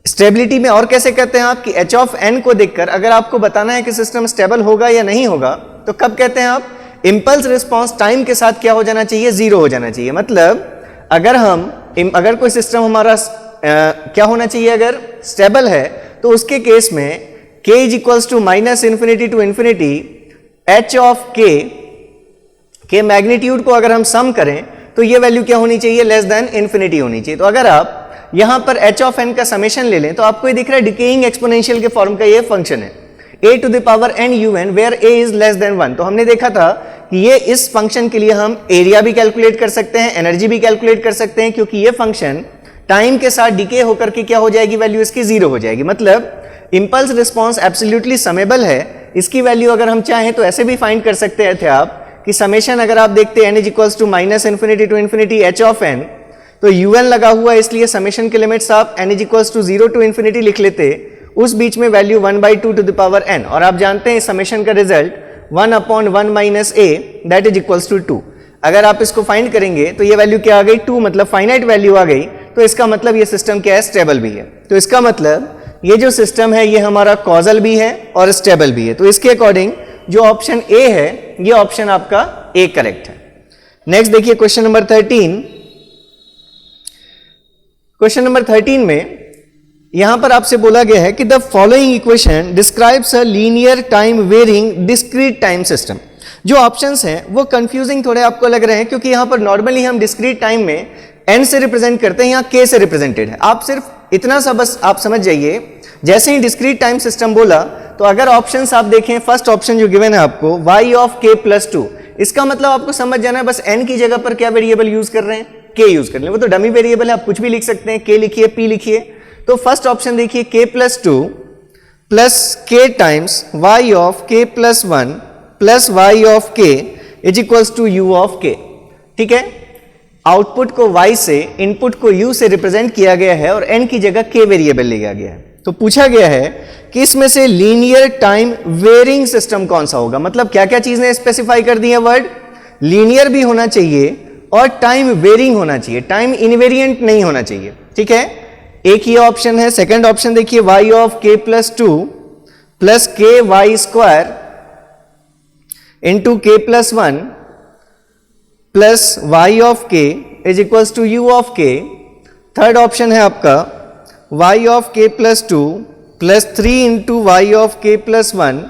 A: स्टेबिलिटी में और कैसे कहते हैं आप कि h ऑफ n को देखकर अगर आपको बताना है कि सिस्टम स्टेबल होगा या नहीं होगा, तो कब कहते हैं आप, इंपल्स रिस्पॉन्स टाइम के साथ क्या हो जाना चाहिए, 0 हो जाना चाहिए। मतलब अगर कोई सिस्टम हमारा क्या होना चाहिए, अगर स्टेबल है तो उसके केस में k is equals to minus infinity to infinity h of k magnitude को अगर हम सम करें तो ये वैल्यू क्या होनी चाहिए, लेस देन इन्फिनिटी होनी चाहिए। तो अगर आप यहां पर h ऑफ n का समेशन ले लें तो आपको ये दिख रहा है डिकेइंग एक्सपोनेंशियल के फॉर्म का ये फंक्शन है, a to the power n un where a is less than 1। तो हमने देखा था कि ये इस फंक्शन के लिए हम एरिया भी कैलकुलेट कर सकते हैं, एनर्जी भी कैलकुलेट कर सकते हैं, क्योंकि ये फंक्शन टाइम के साथ डिके होकर के क्या हो जाएगी, वैल्यू इसकी 0 हो जाएगी। मतलब इंपल्स रिस्पॉन्स एब्सोल्युटली समेबल है। इसकी वैल्यू अगर हम चाहें तो ऐसे भी फाइंड कर सकते थे आप कि समेशन अगर आप देखते हैं n is equals to minus infinity to infinity h of n, तो un लगा हुआ है इसलिए समेशन के लिमिट्स आप n is equals to 0 to infinity लिख लेते, उस बीच में value 1/2 to the power n, और आप जानते हैं समेशन का result 1 upon 1 minus a that is equals to 2। अगर आप इसको फाइंड करेंगे तो ये वैल्यू क्या आ गई, 2, मतलब फाइनाइट वैल्यू आ गई। तो इसका मतलब ये सिस्टम क्या है, स्टेबल भी है। तो इसका मतलब ये जो सिस्टम है ये हमारा कॉजल भी है और स्टेबल भी है। तो इसके अकॉर्डिंग जो ऑप्शन ए है ये ऑप्शन आपका ए करेक्ट है। नेक्स्ट देखिए क्वेश्चन नंबर 13। क्वेश्चन नंबर 13 में यहां पर आपसे बोला गया है कि the following equation describes a linear time varying discrete time system. जो ऑप्शंस हैं वो कंफ्यूजिंग थोड़े आपको लग रहे हैं, क्योंकि यहां पर नॉर्मली हम डिस्क्रीट टाइम में n से रिप्रेजेंट करते हैं, यहां k से रिप्रेजेंटेड है। आप सिर्फ इतना सा बस आप समझ जाइए, जैसे ही डिस्क्रीट टाइम सिस्टम बोला तो अगर ऑप्शंस आप देखें, फर्स्ट ऑप्शन जो गिवन है आपको y ऑफ k प्लस 2, इसका मतलब आपको समझ जाना है बस n की जगह पर क्या वेरिएबल यूज कर रहे हैं, k यूज कर रहे हैं। वो तो डमी वेरिएबल है, आप कुछ भी लिख सकते हैं, k लिखिए, p लिखिए। तो फर्स्ट ऑप्शन देखिए k plus 2 plus k times y of k plus 1 plus y of k is equals to u of k। ठीक है, आउटपुट को y से, इनपुट को u से रिप्रेजेंट किया गया है और n की जगह k वेरिएबल लिया गया है। तो पूछा गया है कि इसमें से लीनियर टाइम वेरिंग सिस्टम कौन सा होगा। मतलब क्या क्या चीजें स्पेसिफाई कर दी है, वर्ड लीनियर भी होना चाहिए और टाइम वेरिंग होना चाहिए, टाइम इनवेरिएंट नहीं होना चाहिए। ठीक है, एक ये ऑप्शन है। सेकंड ऑप्शन देखिए y of k plus 2 plus k y square into k plus 1 plus y of k is equals to u of k। Third option है आपका y of k plus 2 plus 3 into y of k plus 1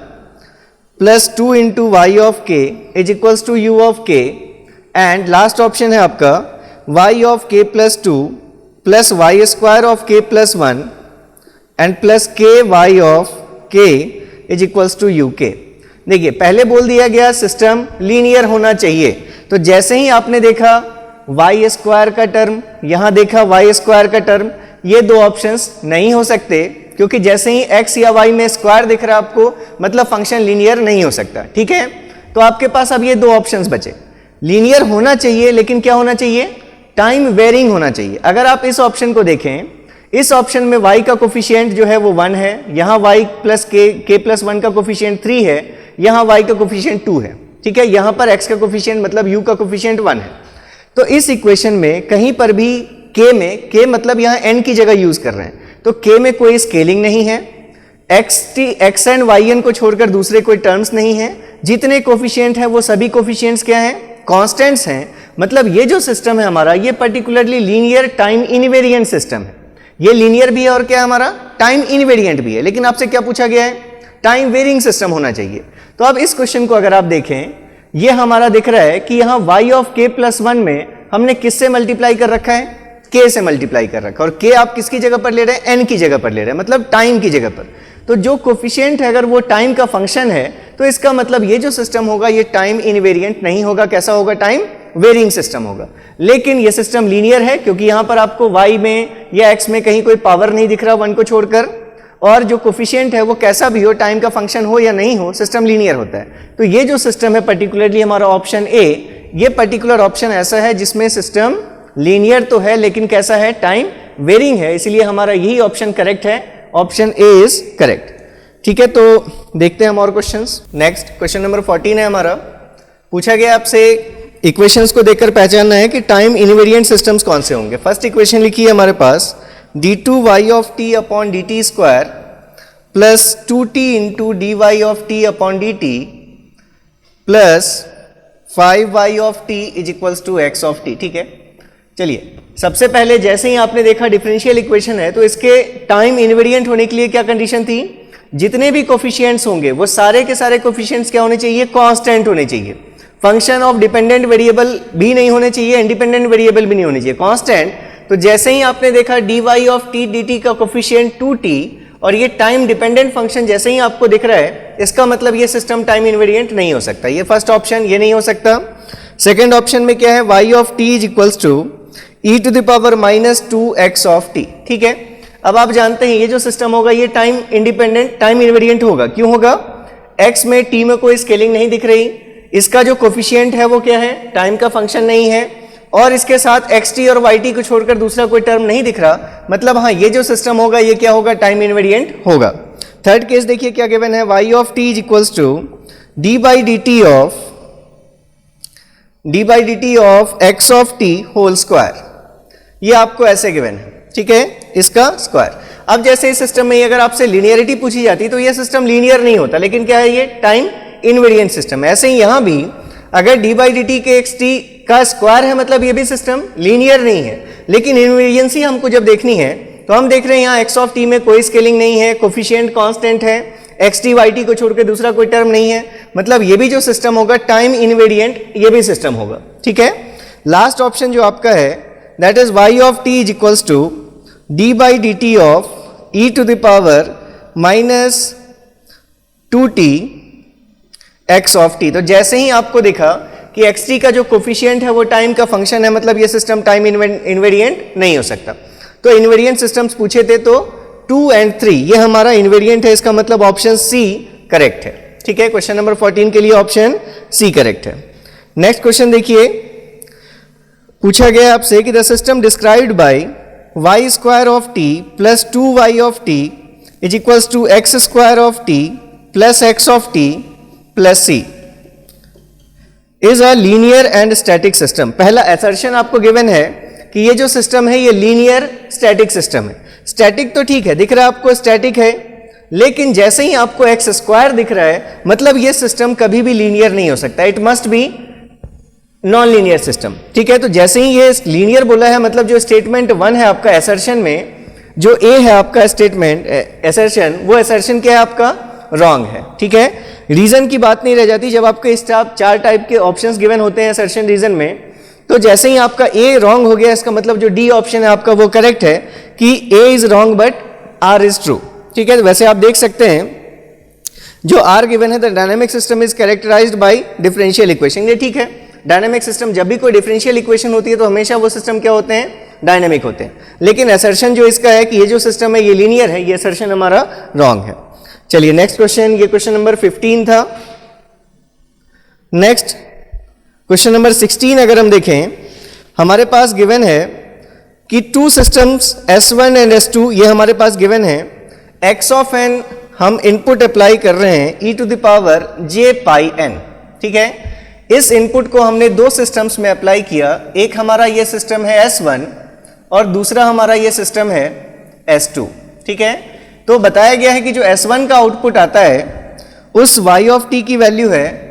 A: plus 2 into y of k is equals to u of k। And last option है आपका y of k plus 2 plus Y square of के plus 1 and plus के Y of के is equals to you के। देखिए पहले बोल दिया गया सिस्टम लीनियर होना चाहिए, तो जैसे ही आपने देखा वाई स्क्वायर का टर्म, यहां देखा वाई स्क्वायर का टर्म, ये दो ऑप्शंस नहीं हो सकते, क्योंकि जैसे ही x या y में स्क्वायर दिख रहा है आपको, मतलब फंक्शन लीनियर नहीं हो सकता। ठीक है, तो आपके पास अब ये दो ऑप्शंस बचे, लीनियर होना चाहिए लेकिन क्या होना चाहिए, टाइम वेरिंग होना चाहिए। अगर आप इस ऑप्शन को देखें, इस ऑप्शन में y का कोफिशिएंट जो है वो 1 है, यहां y प्लस के प्लस 1 का कोफिशिएंट 3 है, यहां y का कोफिशिएंट 2 है। ठीक है, यहां पर x का कोफिशिएंट मतलब u का कोफिशिएंट 1 है। तो इस इक्वेशन में कहीं पर भी k मतलब यहां n की जगह यूज कर रहे हैं, तो k में कोई स्केलिंग नहीं है, x एंड yn को छोड़कर दूसरे कोई टर्म्स नहीं है, जितने कोफिशिएंट है वो सभी कोफिशिएंट्स क्या हैं, कांस्टेंट्स हैं। मतलब ये जो सिस्टम है हमारा, ये particularly linear time invariant system है। ये लीनियर भी है और क्या हमारा टाइम इनवेरिएंट भी है, लेकिन आपसे क्या पूछा गया है, टाइम वेरिंग सिस्टम होना चाहिए। तो अब इस क्वेश्चन को अगर आप देखें, ये हमारा दिख रहा है कि यहाँ y ऑफ k प्लस 1 में हमने किससे मल्टीप्लाई कर रखा है, k से मल्टीप्लाई कर रखा है, और k आप किसकी जगह पर ले रहे हैं, n की जगह पर ले रहे हैं, मतलब टाइम की जगह पर। तो जो कोफिशिएंट है अगर वो टाइम का फंक्शन है, तो इसका मतलब ये जो सिस्टम होगा ये टाइम इनवेरिएंट नहीं होगा, कैसा होगा, टाइम वेरिंग सिस्टम होगा। लेकिन ये सिस्टम लीनियर है, क्योंकि यहां पर आपको y में या x में कहीं कोई पावर नहीं दिख रहा 1 को छोड़कर, और जो कोफिशिएंट है वो कैसा भी हो, टाइम का फंक्शन हो या नहीं हो, सिस्टम लीनियर होता है। तो ये जो सिस्टम है पर्टिकुलरली हमारा ऑप्शन ए, ये पर्टिकुलर ऑप्शन ऐसा है जिसमें सिस्टम लीनियर तो है लेकिन कैसा है, टाइम वेरिंग है, इसलिए हमारा यही ऑप्शन करेक्ट है, ऑप्शन ए इज करेक्ट। ठीक है, तो देखते हैं हम और क्वेश्चंस। नेक्स्ट क्वेश्चन नंबर 14 है हमारा। पूछा गया आपसे इक्वेशंस को देखकर पहचानना है कि टाइम इनवेरिएंट सिस्टम्स कौन से होंगे। फर्स्ट इक्वेशन लिखी है हमारे पास, d2y of t upon dt square plus 2t into dy of t upon dt plus 5y of t is equals to x of t। ठीक है, चलिए सबसे पहले जैसे ही आपने देखा डिफरेंशियल इक्वेशन है, तो इसके टाइम इनवेरिएंट होने के लिए क्या कंडीशन थी, जितने भी कोफिशिएंट्स होंगे वो सारे के सारे कोफिशिएंट्स क्या होने चाहिए, कांस्टेंट होने चाहिए। फंक्शन ऑफ डिपेंडेंट वेरिएबल भी नहीं होने चाहिए, इंडिपेंडेंट वेरिएबल भी नहीं होने चाहिए, कांस्टेंट। तो जैसे ही आपने देखा dy ऑफ t dt का कोफिशिएंट 2t, और ये टाइम डिपेंडेंट फंक्शन जैसे ही आपको दिख रहा है, इसका मतलब ये सिस्टम टाइम इनवेरिएंट नहीं हो सकता। ये फर्स्ट ऑप्शन, ये नहीं हो सकता। सेकेंड ऑप्शन में क्या है, y of t is equals to e to the power minus 2x of t। ठीक है, अब आप जानते हैं ये जो सिस्टम होगा ये टाइम इंडिपेंडेंट, टाइम इनवेरिएंट होगा। क्यों होगा, x में t में कोई स्केलिंग नहीं दिख रही, इसका जो कोफिशिएंट है वो क्या है, टाइम का फंक्शन नहीं है, और इसके साथ xt और yt को छोड़कर दूसरा कोई टर्म नहीं दिख रहा, मतलब हाँ ये जो सिस्टम होगा ये क्या होगा, टाइम इनवेरिएंट होगा। थर्ड केस देखिए क्या गिवन है, y of t is equals to d by dt of x of t whole square. ये आपको ऐसे गिवन है, ठीक है, इसका स्क्वायर। अब जैसे इस सिस्टम में अगर आपसे लीनियरिटी पूछी जाती तो ये सिस्टम लीनियर नहीं होता, लेकिन क्या है, ये टाइम इनवेरिएंट सिस्टम है। ऐसे ही यहां भी अगर d बाई dt के xt का स्क्वायर है, मतलब ये भी सिस्टम लीनियर नहीं है, लेकिन इनवेरिएंसी हमको जब देखनी है तो हम देख रहे हैं यहाँ x ऑफ t में कोई स्केलिंग नहीं है, कोफिशिएंट कांस्टेंट है, xt yt को छोड़कर दूसरा कोई टर्म नहीं है, मतलब ये भी जो सिस्टम होगा टाइम इनवेरिएंट ये भी सिस्टम होगा। ठीक है, लास्ट ऑप्शन जो आपका है that is y of t is equals to d by dt of e to the power minus 2t x of t। तो जैसे ही आपको दिखा कि xt का जो कोफिशिएंट है वो टाइम का फंक्शन है, मतलब ये सिस्टम टाइम इनवेरिएंट नहीं हो सकता। तो इनवेरिएंट सिस्टम्स पूछे थे तो 2 and 3 ये हमारा इनवेरिएंट है, इसका मतलब ऑप्शन सी करेक्ट है। ठीक है, क्वेश्चन नंबर 14 के लिए ऑप्शन सी करेक्ट है। नेक्स्ट क्वेश्चन देखिए, पूछा गया आपसे कि the system described by y square of t plus 2y of t is equals to x square of t plus x of t plus c is a linear and static system. पहला assertion आपको given है कि ये जो system है ये linear static system है। Static तो ठीक है, दिख रहा है आपको स्टैटिक है, लेकिन जैसे ही आपको एक्स स्क्वायर दिख रहा है, मतलब ये सिस्टम कभी भी लीनियर नहीं हो सकता, it must be non linear system. ठीक है, तो जैसे ही ये लीनियर बोला है, मतलब जो स्टेटमेंट 1 है आपका असर्शन में, जो ए है आपका स्टेटमेंट असर्शन, वो असर्शन क्या है आपका, रॉन्ग है। ठीक है, रीजन की बात नहीं रह जाती। जब आपके चार टाइप के ऑप्शंस गिवन होते हैं असर्शन रीजन में, तो जैसे ही आपका ए रॉन्ग हो गया, इसका मतलब जो डी ऑप्शन है आपका वो करेक्ट है कि A is wrong but R is true. ठीक है, वैसे आप देख सकते हैं जो आर गिवन है the dynamic system is characterized by differential equation, ये ठीक है। डायनेमिक सिस्टम जब भी कोई डिफरेंशियल इक्वेशन होती है तो हमेशा वो सिस्टम क्या होते हैं, डायनेमिक होते हैं। लेकिन असर्शन जो इसका है कि ये जो सिस्टम है ये लीनियर है, ये असर्शन हमारा रॉन्ग है। चलिए नेक्स्ट क्वेश्चन, ये क्वेश्चन नंबर 15 था। नेक्स्ट क्वेश्चन नंबर 16 अगर हम देखें, हमारे पास गिवन है कि to systems S1 and S2 ये हमारे पास गिवन है। x ऑफ n हम इनपुट अप्लाई कर रहे हैं e to the power j pi n। ठीक है, इस इनपुट को हमने दो सिस्टम्स में अप्लाई किया, एक हमारा ये सिस्टम है S1 और दूसरा हमारा ये सिस्टम है S2। ठीक है, तो बताया गया है कि जो S1 का आउटपुट आता है उस y ऑफ t की वैल्यू है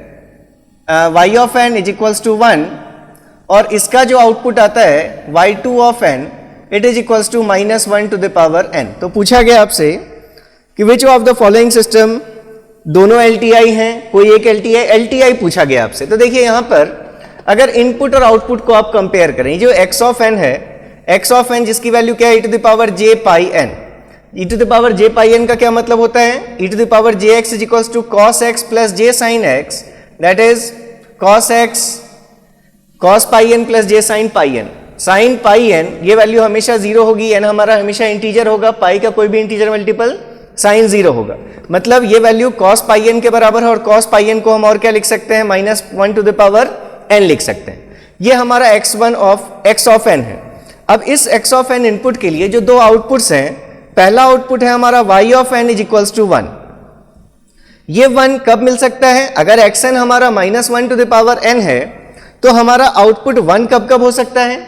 A: y of n is equals to 1 और इसका जो आउटपुट आता है y2 of n it is equals to -1 to the power n। तो पूछा गया आपसे कि which of the following system, दोनों LTI हैं, कोई एक LTI पूछा गया आपसे। तो देखिए यहां पर अगर इनपुट और आउटपुट को आप कंपेयर करें, जो x ऑफ n है, x ऑफ n जिसकी वैल्यू क्या है e to the power j pi n। e to the power j pi n का क्या मतलब होता है, e to the power jx is equals to cos x plus j sin x, that is cos x cos pi n plus j sin pi n। sin pi n ये वैल्यू हमेशा zero होगी, n हमारा हमेशा integer होगा, पाई का कोई भी इंटीजर मल्टीपल साइन जीरो होगा, मतलब ये वैल्यू cos पाई n के बराबर है और cos पाई n को हम और क्या लिख सकते हैं, -1 टू द पावर n लिख सकते हैं। ये हमारा x1 of x of n है। अब इस x ऑफ n इनपुट के लिए जो दो आउटपुट्स हैं, पहला आउटपुट है हमारा y of n is equals to 1। ये 1 कब मिल सकता है, अगर xn हमारा -1 टू द पावर n है तो हमारा आउटपुट 1 कब कब हो सकता है,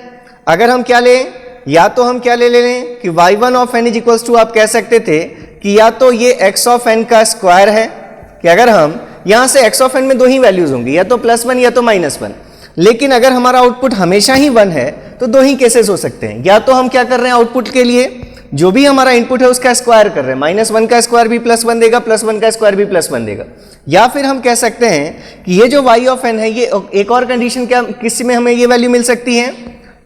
A: अगर हम क्या लें, या तो हम क्या ले लें कि y1 of n is equals to, आप कह सकते थे कि या तो ये x ऑफ n का स्क्वायर है, कि अगर हम यहां से x ऑफ n में दो ही वैल्यूज होंगी, या तो +1 या तो -1। लेकिन अगर हमारा आउटपुट हमेशा ही 1 है तो दो ही केसेस हो सकते हैं, या तो हम क्या कर रहे हैं आउटपुट के लिए जो भी हमारा इनपुट है उसका स्क्वायर कर रहे हैं, -1 का स्क्वायर भी +1 देगा, +1 का स्क्वायर भी +1 देगा। या फिर हम कह सकते हैं कि ये जो y ऑफ n है, ये एक और कंडीशन क्या, किस में हमें ये वैल्यू मिल सकती है,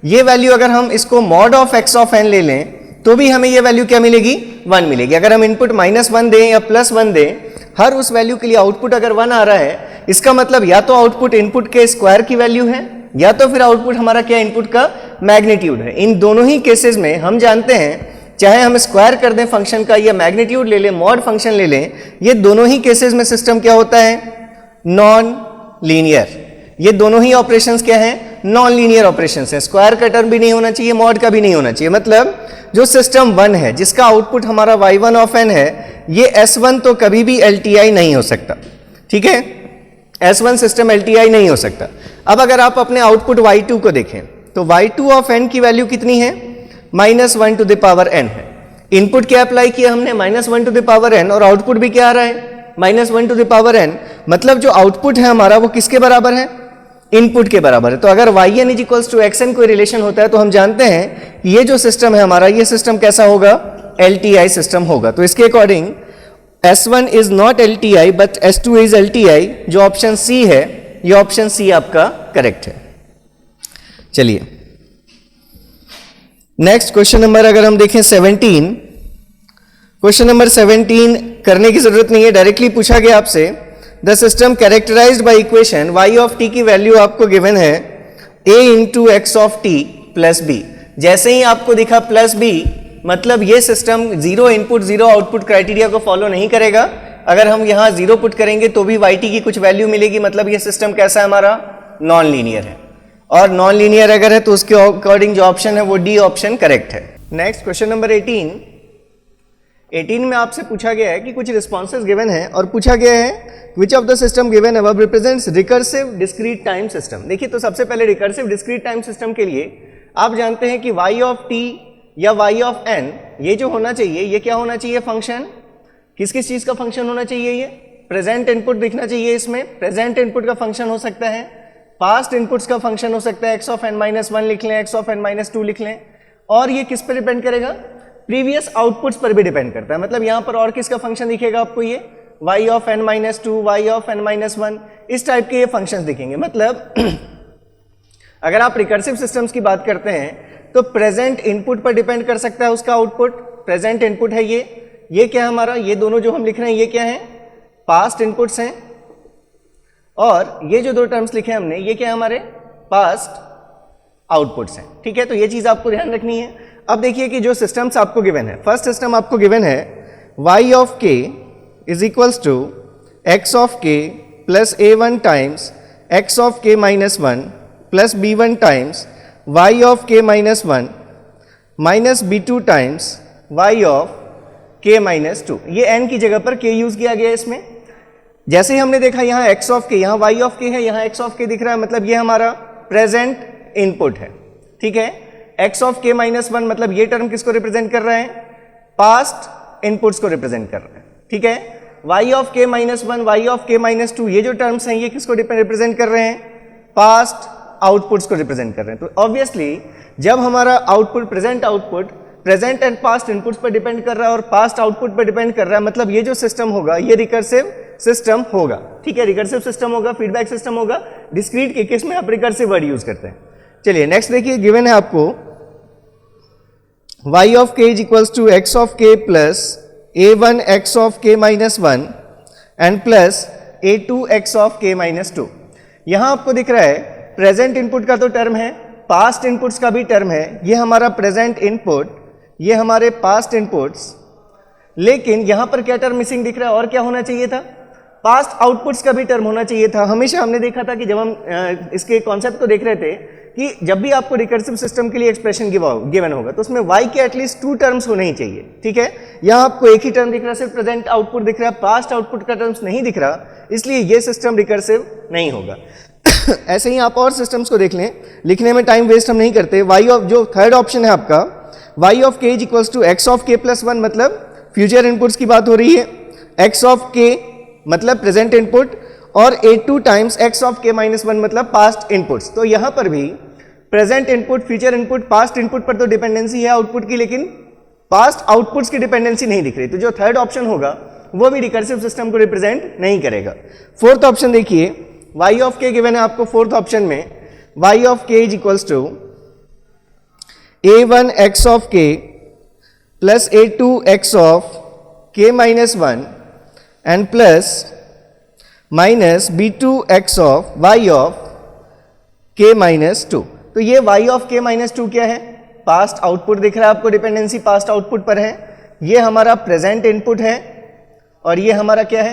A: ये वैल्यू अगर हम इसको mod of x of n ले लें तो भी हमें ये वैल्यू क्या मिलेगी, 1 मिलेगी। अगर हम इनपुट -1 दें या +1 दें, हर उस वैल्यू के लिए आउटपुट अगर 1 आ रहा है, इसका मतलब या तो आउटपुट इनपुट के स्क्वायर की वैल्यू है, या तो फिर आउटपुट हमारा क्या, इनपुट का मैग्नीट्यूड है। इन दोनों ही केसेस में हम जानते हैं, चाहे हम स्क्वायर कर दें फंक्शन का या मैग्नीट्यूड ले लें, मॉड फंक्शन ले लें, ये दोनों ही केसेस में सिस्टम क्या होता है, नॉन लीनियर। ये दोनों ही ऑपरेशंस क्या हैं, नॉन लीनियर ऑपरेशंस हैं। स्क्वायर का टर्म भी नहीं होना चाहिए, मॉड का भी नहीं होना चाहिए। मतलब जो सिस्टम 1 है जिसका आउटपुट हमारा y1 ऑफ n है, ये S1 तो कभी भी LTI नहीं हो सकता। ठीक है, S1 सिस्टम LTI नहीं हो सकता। अब अगर आप अपने आउटपुट y2 को देखें तो y2 ऑफ n की वैल्यू कितनी है, -1 टू द पावर n है। इनपुट क्या अप्लाई किया हमने, -1 टू द पावर n, और आउटपुट भी क्या आ रहा है, -1 टू द पावर n। मतलब जो आउटपुट है हमारा वो किसके बराबर है, इनपुट के बराबर है। तो अगर yn is equals to xn कोई रिलेशन होता है तो हम जानते हैं कि ये जो सिस्टम है हमारा, ये सिस्टम कैसा होगा, LTI सिस्टम होगा। तो इसके according S1 is not LTI but S2 is LTI, जो ऑप्शन सी है, ये ऑप्शन सी आपका करेक्ट है। चलिए नेक्स्ट क्वेश्चन नंबर अगर हम देखें 17, क्वेश्चन नंबर 17 करने की जरूरत नहीं है, डायरेक्टली पूछा गया आपसे the system characterised by equation y of t की वैल्यू आपको गिवन है a into x of t plus b। जैसे ही आपको दिखा प्लस b, मतलब ये system zero input zero output criteria को फॉलो नहीं करेगा। अगर हम यहाँ 0 पुट करेंगे तो भी yt की कुछ वैल्यू मिलेगी, मतलब ये सिस्टम कैसा है हमारा, नॉन लीनियर है। और नॉन लीनियर अगर है तो उसके अकॉर्डिंग जो ऑप्शन है वो डी ऑप्शन करेक्ट है। नेक्स्ट क्वेश्चन नंबर 18 में आपसे पूछा गया है कि कुछ रिस्पॉन्सेज गिवन है और पूछा गया है विच of the system given above represents recursive discrete time system. देखिए तो सबसे पहले रिकर्सिव डिस्क्रीट टाइम सिस्टम के लिए आप जानते हैं कि y ऑफ t या y ऑफ n ये जो होना चाहिए, ये क्या होना चाहिए, फंक्शन किस किस चीज का फंक्शन होना चाहिए, ये प्रेजेंट इनपुट दिखना चाहिए। इसमें प्रेजेंट इनपुट का फंक्शन हो सकता है, पास्ट इनपुट्स का फंक्शन हो सकता है, x ऑफ n माइनस 1 लिख लें, x ऑफ n माइनस 2 लिख लें। और ये किस पर डिपेंड करेगा, प्रीवियस आउटपुट्स पर भी डिपेंड करता है। मतलब यहां पर और किसका फंक्शन दिखेगा आपको, ये y of n minus 2, y of n minus 1, इस टाइप के ये फंक्शंस दिखेंगे। मतलब अगर आप रिकर्सिव सिस्टम्स की बात करते हैं तो प्रेजेंट इनपुट पर डिपेंड कर सकता है उसका आउटपुट। प्रेजेंट इनपुट है ये क्या है हमारा, ये दोनों जो हम लिख रहे हैं ये क्या है, पास्ट इनपुट्स हैं, और ये जो दो टर्म्स लिखे हैं हमने ये क्या है हमारे, पास्ट आउटपुट्स हैं। ठीक है, तो ये चीज आपको ध्यान रखनी है। अब देखिए कि जो सिस्टम्स आपको गिवन है, फर्स्ट सिस्टम आपको गिवन है y of k is equals to x of k plus a1 times x of k minus 1 plus b1 times y of k minus 1 minus b2 times y of k minus 2। ये n की जगह पर k use किया गया है इसमें। जैसे ही हमने देखा यहाँ x ऑफ k, यहाँ y ऑफ k है, यहाँ x ऑफ k दिख रहा है, मतलब ये हमारा प्रेजेंट इनपुट है। ठीक है, x ऑफ k माइनस 1 मतलब ये टर्म किसको रिप्रेजेंट कर रहा है, पास्ट इनपुट्स को रिप्रेजेंट कर रहा है। ठीक है, y of k minus 1, y of k minus 2 ये जो टर्म्स हैं ये किसको रिप्रेजेंट कर रहे हैं, पास्ट आउटपुट्स को रिप्रेजेंट कर रहे हैं। तो ऑब्वियसली जब हमारा output present and past inputs पर डिपेंड कर रहा है और पास्ट आउटपुट पर डिपेंड कर रहा है, मतलब ये जो सिस्टम होगा ये रिकर्सिव सिस्टम होगा। ठीक है, रिकर्सिव सिस्टम होगा, फीडबैक सिस्टम होगा। डिस्क्रीट के केस में आप रिकर्सिव वर्ड यूज करते हैं। चलिए नेक्स्ट देखिए, गिवन है आपको y of k is equals to x of k plus a1 x of k minus 1 and plus a2 x of k minus 2। यहां आपको दिख रहा है प्रेजेंट इनपुट का तो टर्म है, पास्ट इनपुट्स का भी टर्म है। ये हमारा प्रेजेंट इनपुट, ये हमारे पास्ट इनपुट्स, लेकिन यहां पर क्या टर्म मिसिंग दिख रहा है और क्या होना चाहिए था, पास्ट आउटपुट्स का भी टर्म होना चाहिए था। हमेशा हमने देखा था कि जब हम इसके कॉन्सेप्ट को देख रहे थे कि जब भी आपको रिकर्सिव सिस्टम के लिए एक्सप्रेशन गिवन होगा तो उसमें y के एटलीस्ट 2 टर्म्स होने ही चाहिए। ठीक है, यहाँ आपको एक ही टर्म दिख रहा है, सिर्फ प्रेजेंट आउटपुट दिख रहा है, पास्ट आउटपुट का टर्म्स नहीं दिख रहा, इसलिए ये सिस्टम रिकर्सिव नहीं होगा। ऐसे ही आप और सिस्टम्स को देख लें, लिखने में टाइम वेस्ट हम नहीं करते। y ऑफ, जो थर्ड ऑप्शन है आपका, y of k is equals to x of k plus 1 मतलब फ्यूचर इनपुट्स की बात हो रही है, x ऑफ k मतलब प्रेजेंट इनपुट, और a2 times x of k minus 1 मतलब पास्ट इनपुट्स। तो यहां पर भी present input, future input, past input पर तो डिपेंडेंसी है आउटपुट की, लेकिन पास्ट आउटपुट्स की डिपेंडेंसी नहीं दिख रही। तो जो थर्ड ऑप्शन होगा वो भी रिकर्सिव सिस्टम को रिप्रेजेंट नहीं करेगा। फोर्थ ऑप्शन देखिए, y ऑफ k गिवन है आपको फोर्थ ऑप्शन में, y of k is equals to a1 x of k plus a2 x of k minus 1 and plus minus b2 x of y of k minus 2। तो ये y of k minus 2 क्या है, past output दिख रहा है आपको, dependency past output पर है। ये हमारा प्रेजेंट इनपुट है और ये हमारा क्या है,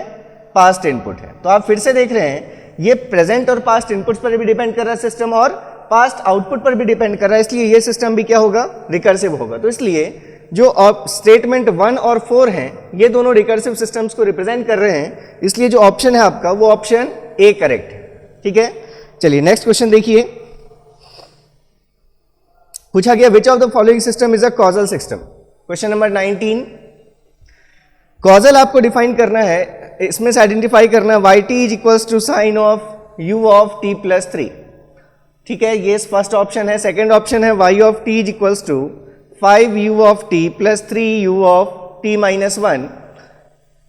A: पास्ट इनपुट है। तो आप फिर से देख रहे हैं ये प्रेजेंट और पास्ट इनपुट्स पर भी डिपेंड कर रहा है सिस्टम, और पास्ट आउटपुट पर भी डिपेंड कर रहा है, इसलिए ये सिस्टम भी क्या होगा, रिकर्सिव होगा। तो इसलिए जो स्टेटमेंट 1 और 4 हैं ये दोनों रिकर्सिव सिस्टम्स को रिप्रेजेंट कर रहे हैं, इसलिए जो ऑप्शन है आपका वो ऑप्शन ए करेक्ट है। ठीक है, चलिए नेक्स्ट क्वेश्चन देखिए, पूछा गया which of the following system is a causal system. Question number 19, causal आपको डिफाइन करना है, इसमें से आइडेंटिफाई करना है y t is equals to sine of u of t plus 3। ठीक है, ये फर्स्ट ऑप्शन है। सेकेंड ऑप्शन है y of t is equals to 5u of t plus 3u of t minus 1।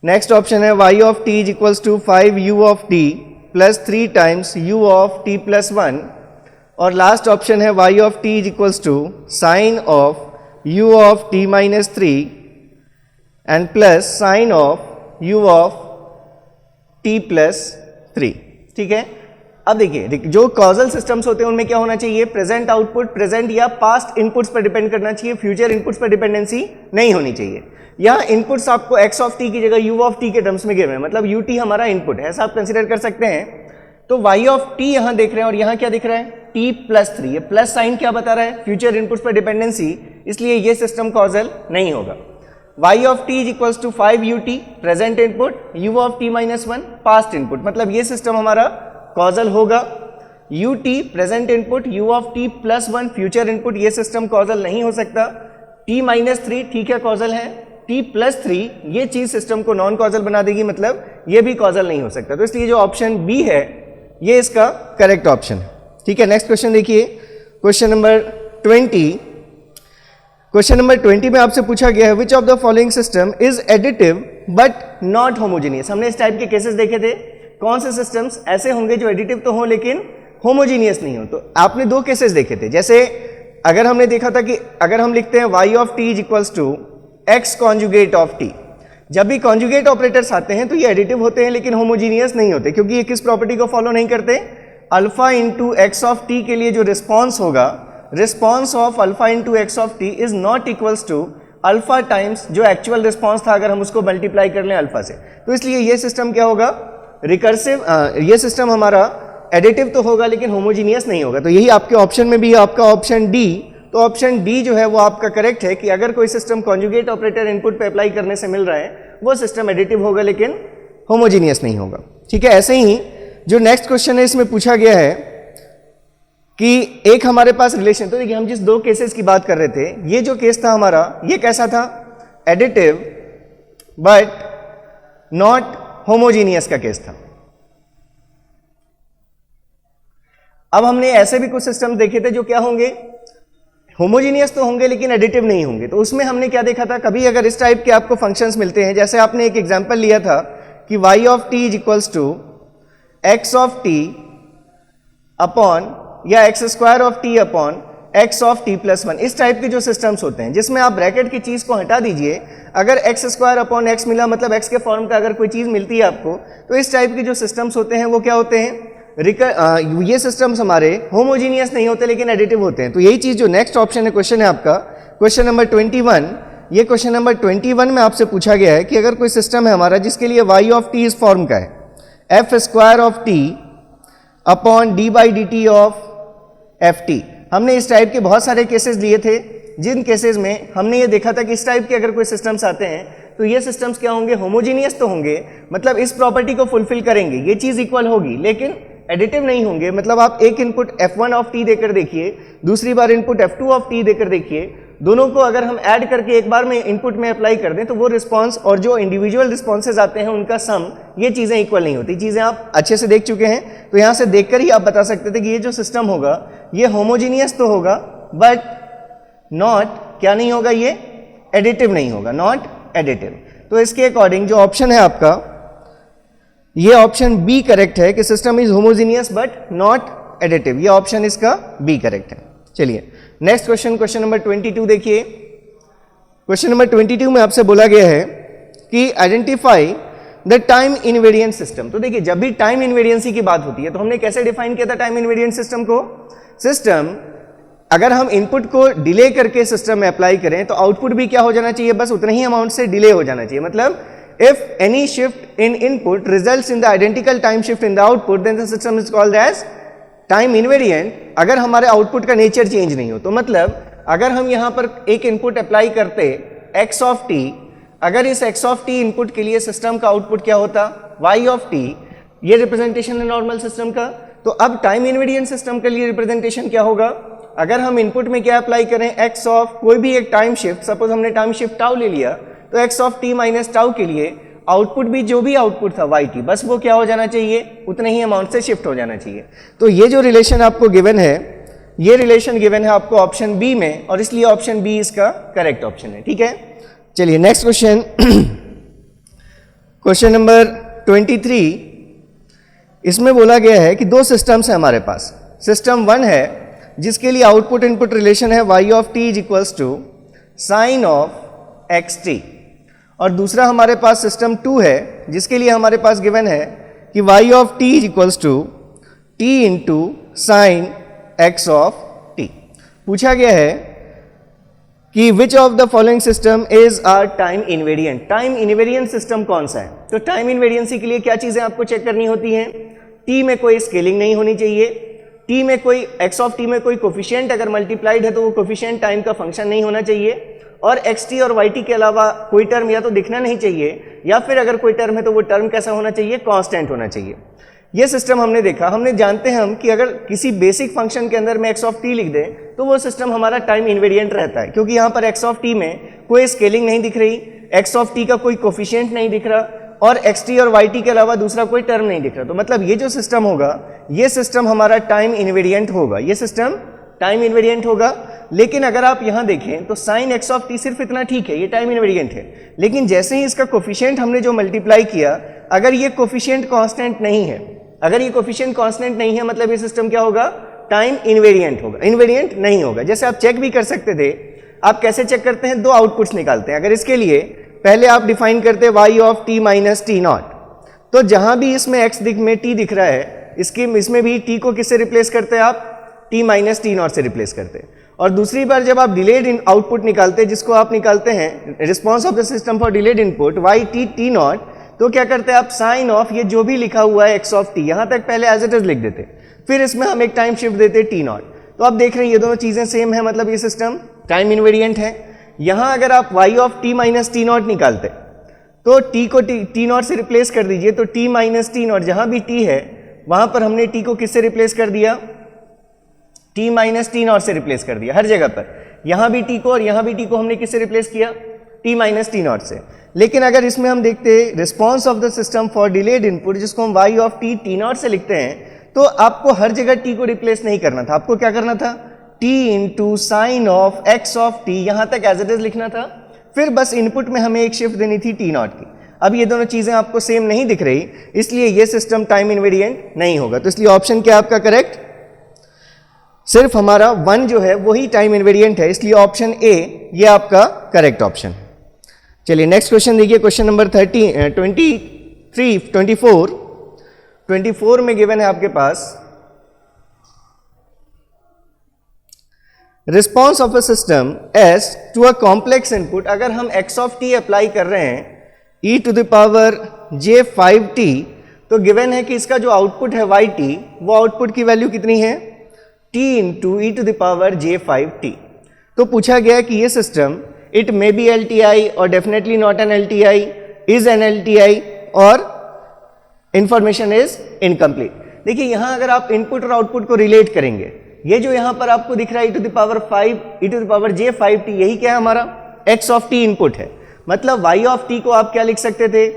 A: Next option है y of t is equals to 5u of t plus 3 times u of t plus 1। और last option है y of t is equals to sine of u of t minus 3 and plus sine of u of t plus 3। ठीक है, अब देखिए जो causal systems होते हैं उनमें क्या होना चाहिए, प्रेजेंट आउटपुट, प्रेजेंट या पास्ट इनपुट्स पर डिपेंड करना चाहिए, फ्यूचर इनपुट्स पर डिपेंडेंसी नहीं होनी चाहिए। यहाँ इनपुट्स आपको x ऑफ t की जगह u ऑफ t के टर्म्स में गिवन है, मतलब ut हमारा इनपुट है, ऐसा आप कंसिडर कर सकते हैं। तो y ऑफ t यहाँ देख रहे हैं और यहाँ क्या दिख रहा है, t प्लस 3। ये प्लस साइन क्या बता रहा है, फ्यूचर इनपुट्स पर डिपेंडेंसी, इसलिए ये सिस्टम कॉजल नहीं होगा। y of t is equals to 5ut present input, u of t minus 1 past input, मतलब ये सिस्टम हमारा कॉजल होगा। ut present input, u of t plus 1 future input, ये सिस्टम कॉजल नहीं हो सकता। t माइनस 3 ठीक है कॉजल है, t प्लस 3 ये चीज सिस्टम को नॉन कॉजल बना देगी, मतलब ये भी कॉजल नहीं हो सकता। तो इसलिए जो ऑप्शन बी है ये इसका करेक्ट ऑप्शन है। ठीक है, नेक्स्ट क्वेश्चन देखिए, क्वेश्चन नंबर 20। क्वेश्चन नंबर 20 में आपसे पूछा गया है विच of the following system is additive but not homogeneous. हमने इस टाइप के केसेस देखे थे, कौन से सिस्टम्स ऐसे होंगे जो एडिटिव तो हो लेकिन होमोजीनियस नहीं हो। तो आपने दो केसेस देखे थे, जैसे अगर हमने देखा था कि अगर हम लिखते हैं y of t is equals to x conjugate of t, जब भी कॉन्जुगेट ऑपरेटर्स आते हैं तो ये एडिटिव होते हैं लेकिन होमोजीनियस नहीं होते, क्योंकि ये किस प्रॉपर्टी को फॉलो नहीं करते, alpha into x of t के लिए जो रिस्पॉन्स होगा, response of alpha into x of t is not equals to alpha times जो एक्चुअल रिस्पॉन्स था अगर हम उसको मल्टीप्लाई कर लें अल्फा से। तो इसलिए ये सिस्टम क्या होगा, रिकर्सिव, ये सिस्टम हमारा एडिटिव तो होगा लेकिन होमोजीनियस नहीं होगा। तो यही आपके ऑप्शन में भी है आपका ऑप्शन डी। तो ऑप्शन डी जो है वो आपका करेक्ट है कि अगर कोई सिस्टम कॉन्जुगेट ऑपरेटर इनपुट पे अप्लाई करने से मिल रहा है वो सिस्टम एडिटिव होगा लेकिन होमोजीनियस नहीं होगा। ठीक है, ऐसे ही जो नेक्स्ट क्वेश्चन है इसमें पूछा गया है कि एक हमारे पास रिलेशन, तो देखिए हम जिस दो केसेस की बात कर रहे थे, ये जो केस था हमारा ये कैसा था, एडिटिव बट नॉट होमोजीनियस का केस था। अब हमने ऐसे भी कुछ सिस्टम देखे थे जो क्या होंगे, होमोजीनियस तो होंगे लेकिन एडिटिव नहीं होंगे। तो उसमें हमने क्या देखा था, कभी अगर इस टाइप के आपको फंक्शंस मिलते हैं, जैसे आपने एक एग्जांपल लिया था कि y of t is equals to x of t upon या x square of t upon x of t plus 1, इस टाइप के जो सिस्टम्स होते हैं जिसमें आप ब्रैकेट की चीज को हटा दीजिए, अगर एक्स स्क्वायर अपॉन एक्स मिला मतलब x के फॉर्म का अगर कोई चीज मिलती है आपको, तो इस टाइप के जो सिस्टम्स होते हैं वो क्या होते हैं, ये सिस्टम्स हमारे होमोजीनियस नहीं होते लेकिन एडिटिव होते हैं। तो यही चीज जो नेक्स्ट ऑप्शन है, क्वेश्चन है आपका क्वेश्चन नंबर 21, ये क्वेश्चन नंबर 21 में आपसे पूछा गया है कि अगर कोई सिस्टम है हमारा जिसके लिए y ऑफ t इस फॉर्म का है, F square of t upon D by D T of F T. हमने इस टाइप के बहुत सारे केसेस लिए थे जिन केसेस में हमने ये देखा था कि इस टाइप के अगर कोई सिस्टम्स आते हैं तो ये सिस्टम्स क्या होंगे, होमोजीनियस तो होंगे, मतलब इस प्रॉपर्टी को फुलफिल करेंगे, ये चीज इक्वल होगी लेकिन एडिटिव नहीं होंगे। मतलब आप एक इनपुट f1 ऑफ t देकर देखिए, दूसरी बार इनपुट f2 ऑफ t देकर देखिए, दोनों को अगर हम ऐड करके एक बार में इनपुट में अप्लाई कर दें तो वो रिस्पांस और जो इंडिविजुअल रिस्पॉन्सेज आते हैं उनका सम, ये चीजें इक्वल नहीं होती। चीजें आप अच्छे से देख चुके हैं, तो यहां से देखकर ही आप बता सकते थे कि ये जो सिस्टम होगा ये होमोजीनियस तो होगा बट नॉट क्या नहीं होगा, ये एडिटिव नहीं होगा, नॉट एडिटिव। तो इसके अकॉर्डिंग जो ऑप्शन है आपका ये ऑप्शन बी करेक्ट है कि system is homogeneous but not additive, ये ऑप्शन इसका बी करेक्ट है। चलिए नेक्स्ट क्वेश्चन, क्वेश्चन नंबर 22 देखिए। क्वेश्चन नंबर 22 में आपसे बोला गया है कि identify the time invariant system. तो देखिए जब भी टाइम इनवेरिएंसी की बात होती है तो हमने कैसे डिफाइन किया था टाइम इनवेरिएंट सिस्टम को, सिस्टम अगर हम इनपुट को डिले करके सिस्टम में अप्लाई करें तो आउटपुट भी क्या हो जाना चाहिए, बस उतने ही अमाउंट से डिले हो जाना चाहिए। मतलब if any shift in input results in the identical time shift in the output then the system is called as time invariant। अगर हमारे आउटपुट का नेचर चेंज नहीं हो तो मतलब अगर हम यहां पर एक इनपुट अप्लाई करते x ऑफ t, अगर इस x ऑफ t इनपुट के लिए सिस्टम का आउटपुट क्या होता y ऑफ t, ये रिप्रेजेंटेशन है नॉर्मल सिस्टम का। तो अब टाइम इनवेरिएंट सिस्टम के लिए रिप्रेजेंटेशन क्या होगा, अगर हम इनपुट में क्या अप्लाई करें, x ऑफ कोई भी एक टाइम शिफ्ट, सपोज हमने टाइम शिफ्ट टाउ ले लिया, तो x of t minus tau के लिए आउटपुट भी जो भी आउटपुट था y t, बस वो क्या हो जाना चाहिए, उतने ही अमाउंट से शिफ्ट हो जाना चाहिए। तो ये जो रिलेशन आपको गिवन है, ये रिलेशन गिवन है आपको ऑप्शन बी में, और इसलिए ऑप्शन बी इसका करेक्ट ऑप्शन है। ठीक है, चलिए नेक्स्ट क्वेश्चन, क्वेश्चन नंबर 23। इसमें बोला गया है कि दो सिस्टम्स हैं हमारे पास। सिस्टम 1 है जिसके लिए आउटपुट इनपुट रिलेशन है y of t is equals to sine of x t, और दूसरा हमारे पास सिस्टम 2 है जिसके लिए हमारे पास गिवन है कि y of t is equals to t into sine x of t। पूछा गया है कि which of the following system is are time invariant. Time invariant system कौन सा है, तो टाइम इनवेरिएंसी के लिए क्या चीजें आपको चेक करनी होती हैं, t में कोई स्केलिंग नहीं होनी चाहिए, t में कोई x ऑफ t में कोई कोफिशिएंट अगर मल्टीप्लाइड है तो वो कोफिशिएंट टाइम का फंक्शन नहीं होना चाहिए, और xt और yt के अलावा कोई टर्म या तो दिखना नहीं चाहिए, या फिर अगर कोई टर्म है तो वो टर्म कैसा होना चाहिए, कांस्टेंट होना चाहिए। ये सिस्टम हमने देखा, हमने जानते हैं हम कि अगर किसी बेसिक फंक्शन के अंदर में x ऑफ t लिख दें तो वो सिस्टम हमारा टाइम इनवेरिएंट रहता है, क्योंकि यहाँ पर x ऑफ t में कोई स्केलिंग नहीं दिख रही, x ऑफ t का कोई कोफिशिएंट नहीं दिख रहा, और xt और yt के अलावा दूसरा कोई टर्म नहीं दिख रहा। तो मतलब ये जो सिस्टम होगा ये सिस्टम हमारा टाइम इनवेरिएंट होगा, ये सिस्टम टाइम इनवेरिएंट होगा। लेकिन अगर आप यहां देखें तो साइन एक्स ऑफ टी सिर्फ इतना ठीक है, ये टाइम इनवेरिएंट है, लेकिन जैसे ही इसका कोफिशिएंट हमने जो मल्टीप्लाई किया, अगर ये कोफिशिएंट कांस्टेंट नहीं है, अगर ये कोफिशिएंट कांस्टेंट नहीं है मतलब ये सिस्टम क्या होगा, टाइम इनवेरिएंट होगा, इनवेरिएंट नहीं होगा। जैसे आप चेक भी कर सकते थे, आप कैसे चेक करते हैं, दो आउटपुट्स निकालते हैं। अगर इसके लिए पहले आप डिफाइन करते हैं y of t minus t naught, तो जहां भी इसमें x दिख में t दिख रहा है, इसमें भी t को किससे रिप्लेस करते हैं आप, t माइनस टी नॉट से रिप्लेस करते हैं। और दूसरी बार जब आप डिलेड आउटपुट निकालते हैं, जिसको आप निकालते हैं response of the system for delayed input y t t not, तो क्या करते हैं आप साइन ऑफ ये जो भी लिखा हुआ है x ऑफ t यहां तक पहले एज इट इज लिख देते, फिर इसमें हम एक टाइम शिफ्ट देते t नॉट। तो आप देख रहे हैं ये दोनों चीजें सेम है, मतलब ये सिस्टम टाइम इनवेरिएंट है। यहां अगर आप y of t minus t not निकालते तो t को t नॉट से रिप्लेस कर दीजिए, तो t माइनस टी नॉट जहां भी t है वहां पर हमने t को किससे रिप्लेस कर दिया, t माइनस टी नॉट से रिप्लेस कर दिया हर जगह पर। यहां भी t को और यहां भी t को हमने किससे रिप्लेस किया, t माइनस टी नॉट से। लेकिन अगर इसमें हम देखते हैं response of the system for delayed input, जिसको हम y of t T not से लिखते हैं, तो आपको हर जगह t को रिप्लेस नहीं करना था, आपको क्या करना था, t into sign of x of t यहां तक एज इट इज लिखना था, फिर बस इनपुट में हमें एक शिफ्ट देनी थी t नॉट की। अब ये दोनों चीजें आपको सेम नहीं दिख रही, इसलिए ये सिस्टम टाइम इनवेरिएंट नहीं होगा। तो इसलिए ऑप्शन क्या आपका करेक्ट, सिर्फ हमारा 1 जो है वही टाइम इनवेरिएंट है, इसलिए ऑप्शन ए ये आपका करेक्ट ऑप्शन। चलिए नेक्स्ट क्वेश्चन देखिए, क्वेश्चन नंबर 24 में गिवन है आपके पास response of a system S to a complex input. अगर हम x ऑफ t अप्लाई कर रहे हैं e to the power j5t, तो गिवन है कि इसका जो आउटपुट है yt, वो आउटपुट की वैल्यू कितनी है, t into e to the power j5t। तो पूछा गया कि ये system it may be LTI और definitely not an LTI, is an LTI और इंफॉर्मेशन इज इनकम्प्लीट। देखिए यहां अगर आप इनपुट और आउटपुट को रिलेट करेंगे, ये जो यहां पर आपको दिख रहा है e to the power 5 e to the power j5t, यही क्या है हमारा x ऑफ t इनपुट है, मतलब y ऑफ t को आप क्या लिख सकते थे,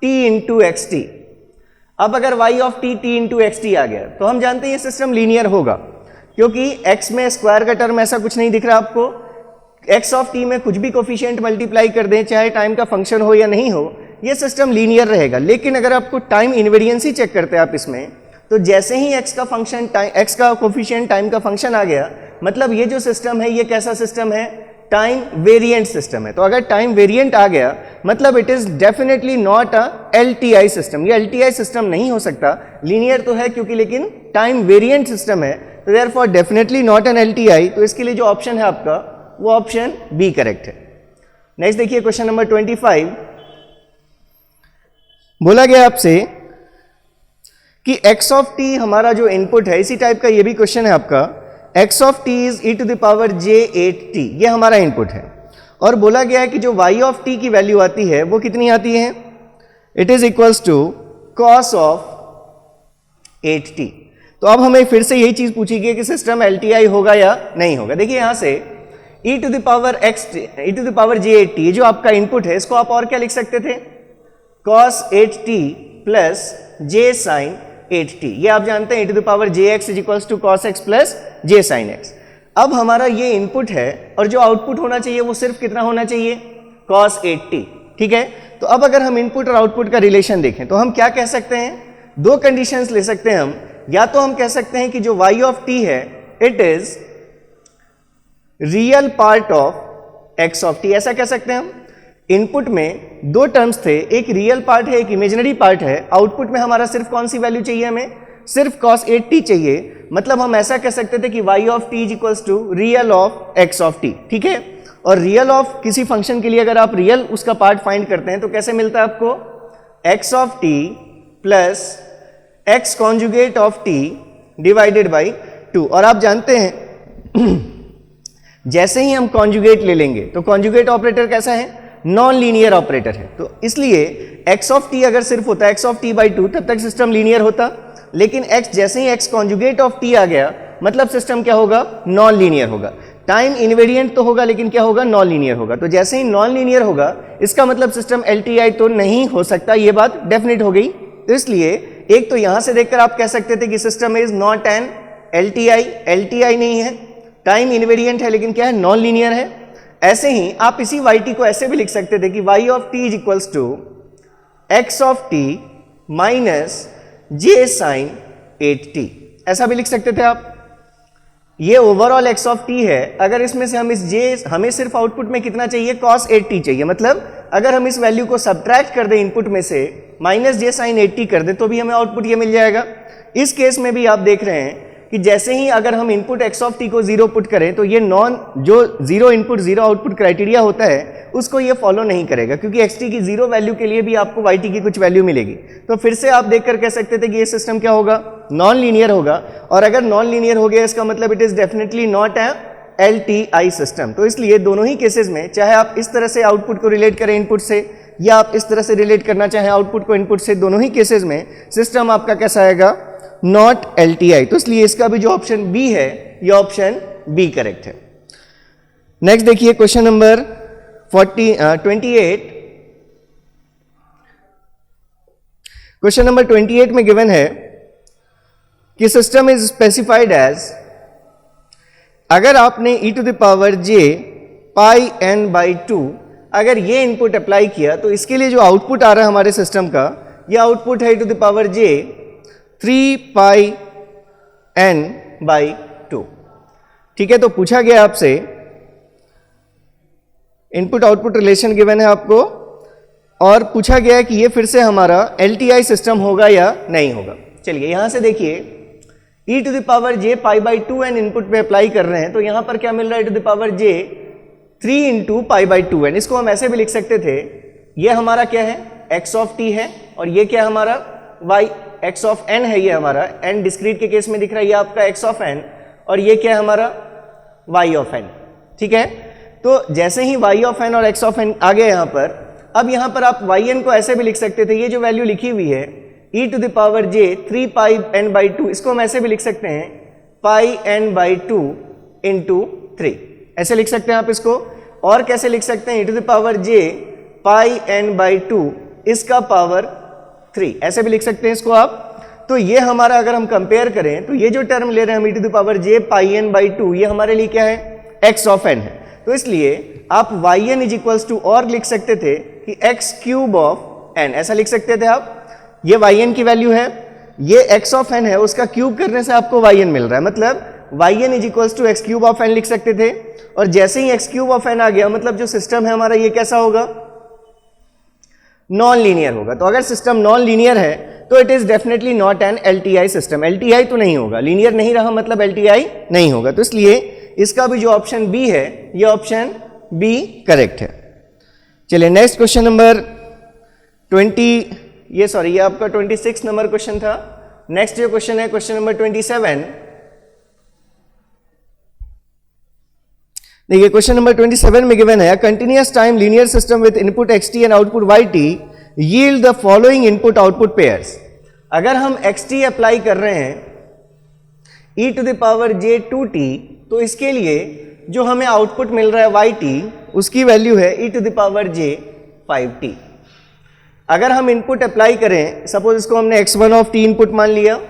A: t इंटू एक्स टी। अब अगर y of t t into x t आ गया तो हम जानते हैं ये सिस्टम लीनियर होगा, क्योंकि x में स्क्वायर का टर्म ऐसा कुछ नहीं दिख रहा आपको, x ऑफ t में कुछ भी कोफिशिएंट मल्टीप्लाई कर दें, चाहे टाइम का फंक्शन हो या नहीं हो, ये सिस्टम लीनियर रहेगा। लेकिन अगर आपको टाइम इनवेरिएंसी चेक करते हैं आप इसमें, तो जैसे ही x का फंक्शन x का कोफिशिएंट टाइम का फंक्शन आ गया, मतलब ये जो सिस्टम है ये कैसा सिस्टम है, टाइम वेरिएंट सिस्टम है। तो अगर टाइम वेरिएंट आ गया मतलब it is definitely not a LTI system, ये LTI सिस्टम नहीं हो सकता, लीनियर तो है क्योंकि, लेकिन टाइम वेरिएंट सिस्टम है, तो therefore definitely not an LTI। तो इसके लिए जो ऑप्शन है आपका वो ऑप्शन बी करेक्ट है। नेक्स्ट देखिए क्वेश्चन नंबर 25, बोला गया आपसे कि x ऑफ t हमारा जो इनपुट है, इसी टाइप का ये भी क्वेश्चन है आपका, x of t is e to the power j8t, ये हमारा इनपुट है। और बोला गया है कि जो y ऑफ t की वैल्यू आती है वो कितनी आती है, it is equals to cos of 8t। तो अब हमें फिर से यही चीज पूछी गई कि सिस्टम LTI होगा या नहीं होगा। देखिए यहां से e to the power j8t, ये जो आपका इनपुट है, इसको आप और क्या लिख सकते थे, cos 8t plus j sin 8t। ये आप जानते हैं e to the power jx is equals to cos x plus j sin x। अब हमारा ये इनपुट है और जो आउटपुट होना चाहिए वो सिर्फ कितना होना चाहिए, cos 8t, ठीक है। तो अब अगर हम इनपुट और आउटपुट का रिलेशन देखें तो हम क्या कह सकते हैं, दो कंडीशंस ले सकते हैं हम। या तो हम कह सकते हैं कि जो y ऑफ t है it is real part of x of t, ऐसा कह सकते हैं हम। इनपुट में दो टर्म्स थे, एक रियल पार्ट है एक इमेजिनरी पार्ट है, आउटपुट में हमारा सिर्फ कौन सी वैल्यू चाहिए, हमें सिर्फ cos 8t चाहिए। मतलब हम ऐसा कह सकते थे कि y of t is equals to real of x of t, ठीक है। और रियल ऑफ किसी फंक्शन के लिए अगर आप रियल उसका पार्ट फाइंड करते हैं तो कैसे मिलता है आपको, x of t plus x conjugate of t divided by 2। और आप जानते हैं जैसे ही हम कॉन्जुगेट ले लेंगे तो कॉन्जुगेट ऑपरेटर कैसा है, नॉन लीनियर ऑपरेटर है। तो इसलिए x ऑफ t अगर सिर्फ होता x ऑफ t बाई 2 तब तक सिस्टम लीनियर होता, लेकिन x जैसे ही x कॉन्जुगेट ऑफ t आ गया मतलब सिस्टम क्या होगा, नॉन लीनियर होगा। टाइम इनवेरिएंट तो होगा लेकिन क्या होगा, नॉन लीनियर होगा। तो जैसे ही नॉन लीनियर होगा इसका मतलब सिस्टम LTI तो नहीं हो सकता, ये बात डेफिनेट हो गई। तो इसलिए एक तो यहां से देखकर आप कह सकते थे कि system is not an LTI नहीं है, टाइम इनवेरिएंट है लेकिन क्या है, नॉन लीनियर है। ऐसे ही आप इसी yt को ऐसे भी लिख सकते थे कि y of t is equals to x of t minus j sin 8t, ऐसा भी लिख सकते थे आप। ये ओवरऑल x ऑफ t है, अगर इसमें से हम इस j, हमें सिर्फ आउटपुट में कितना चाहिए, cos 8t चाहिए, मतलब अगर हम इस वैल्यू को सब्ट्रैक्ट कर दें इनपुट में से माइनस j sin 8t कर दें तो भी हमें आउटपुट ये मिल जाएगा। इस केस में भी आप देख रहे हैं कि जैसे ही अगर हम इनपुट x ऑफ t को 0 पुट करें तो ये जो 0 इनपुट 0 आउटपुट क्राइटेरिया होता है उसको ये फॉलो नहीं करेगा, क्योंकि xt की 0 वैल्यू के लिए भी आपको yt की कुछ वैल्यू मिलेगी। तो फिर से आप देखकर कह सकते थे कि ये सिस्टम क्या होगा, नॉन लीनियर होगा, और अगर नॉन लीनियर हो गया इसका मतलब it is definitely not a LTI system. तो इसलिए दोनों ही केसेस में, चाहे आप इस तरह से आउटपुट को रिलेट करें इनपुट से या आप इस तरह से रिलेट करना चाहें आउटपुट को इनपुट से, दोनों ही केसेस में सिस्टम आपका कैसा आएगा, नॉट LTI। तो इसलिए इसका भी जो ऑप्शन बी है ये ऑप्शन बी करेक्ट है। नेक्स्ट देखिए क्वेश्चन नंबर 28। क्वेश्चन नंबर 28 में गिवन है कि सिस्टम इज स्पेसिफाइड एज, अगर आपने e to the power j pi n by 2 अगर ये इनपुट अप्लाई किया तो इसके लिए जो आउटपुट आ रहा है हमारे सिस्टम का, ये आउटपुट है e to the power j 3 pi n by 2। ठीक है, तो पूछा गया आपसे, इनपुट आउटपुट रिलेशन गिवन है आपको, और पूछा गया है कि ये फिर से हमारा LTI सिस्टम होगा या नहीं होगा। चलिए यहां से देखिए, e to the power j pi by 2n input पे अप्लाई कर रहे हैं, तो यहां पर क्या मिल रहा है, e to the power j 3 into pi by 2n। इसको हम ऐसे भी लिख सकते थे, ये हमारा क्या है, x ऑफ t है, और ये क्या हमारा y, x ऑफ n है, ये हमारा n डिस्क्रीट के केस में दिख रहा है, ये आपका x ऑफ n, और ये क्या है हमारा y ऑफ n। ठीक है, तो जैसे ही y ऑफ n और x ऑफ n आ गया यहाँ पर, अब यहाँ पर आप yn को ऐसे भी लिख सकते थे, ये जो वैल्यू लिखी हुई है e to the power j 3 pi n by 2, इसको हम ऐसे भी लिख सकते हैं पाई n बाई 2 इंटू 3, ऐसे लिख सकते हैं आप इसको। और कैसे लिख सकते हैं, e to the power j pi n by 2 इसका पावर 3, ऐसे भी लिख सकते हैं इसको आप। तो ये हमारा अगर हम कंपेयर करें तो ये जो टर्म ले रहे हैं हम e to the power j pi n by 2, ये हमारे लिए क्या है, x ऑफ n है। तो इसलिए आप yn इज इक्वल्स टू और लिख सकते थे कि x क्यूब ऑफ n, ऐसा लिख सकते थे आप। ये yn की वैल्यू है, ये x ऑफ n है, उसका क्यूब करने से आपको yn मिल रहा है, मतलब yn is equals to x cube of n लिख सकते थे। और जैसे ही x क्यूब ऑफ n आ गया, मतलब जो सिस्टम है हमारा ये कैसा होगा, नॉन लीनियर होगा। तो अगर सिस्टम नॉन लीनियर है तो it is definitely not an LTI system. LTI तो नहीं होगा, लीनियर नहीं रहा मतलब LTI नहीं होगा। तो इसलिए इसका भी जो ऑप्शन बी है ये ऑप्शन बी करेक्ट है। चलिए नेक्स्ट क्वेश्चन नंबर 20, ये आपका 26 नंबर क्वेश्चन था। नेक्स्ट जो क्वेश्चन है क्वेश्चन नंबर 27। देखिए क्वेश्चन नंबर 27 में गिवन है, continuous time linear system with input xt and आउटपुट yt yield the following input output pairs. अगर हम xt अप्लाई कर रहे हैं e to the power j 2t, तो इसके लिए जो हमें आउटपुट मिल रहा है yt, उसकी वैल्यू है e to the power j 5t। अगर हम इनपुट अप्लाई करें, सपोज इसको हमने x1 ऑफ t इनपुट मान लिया,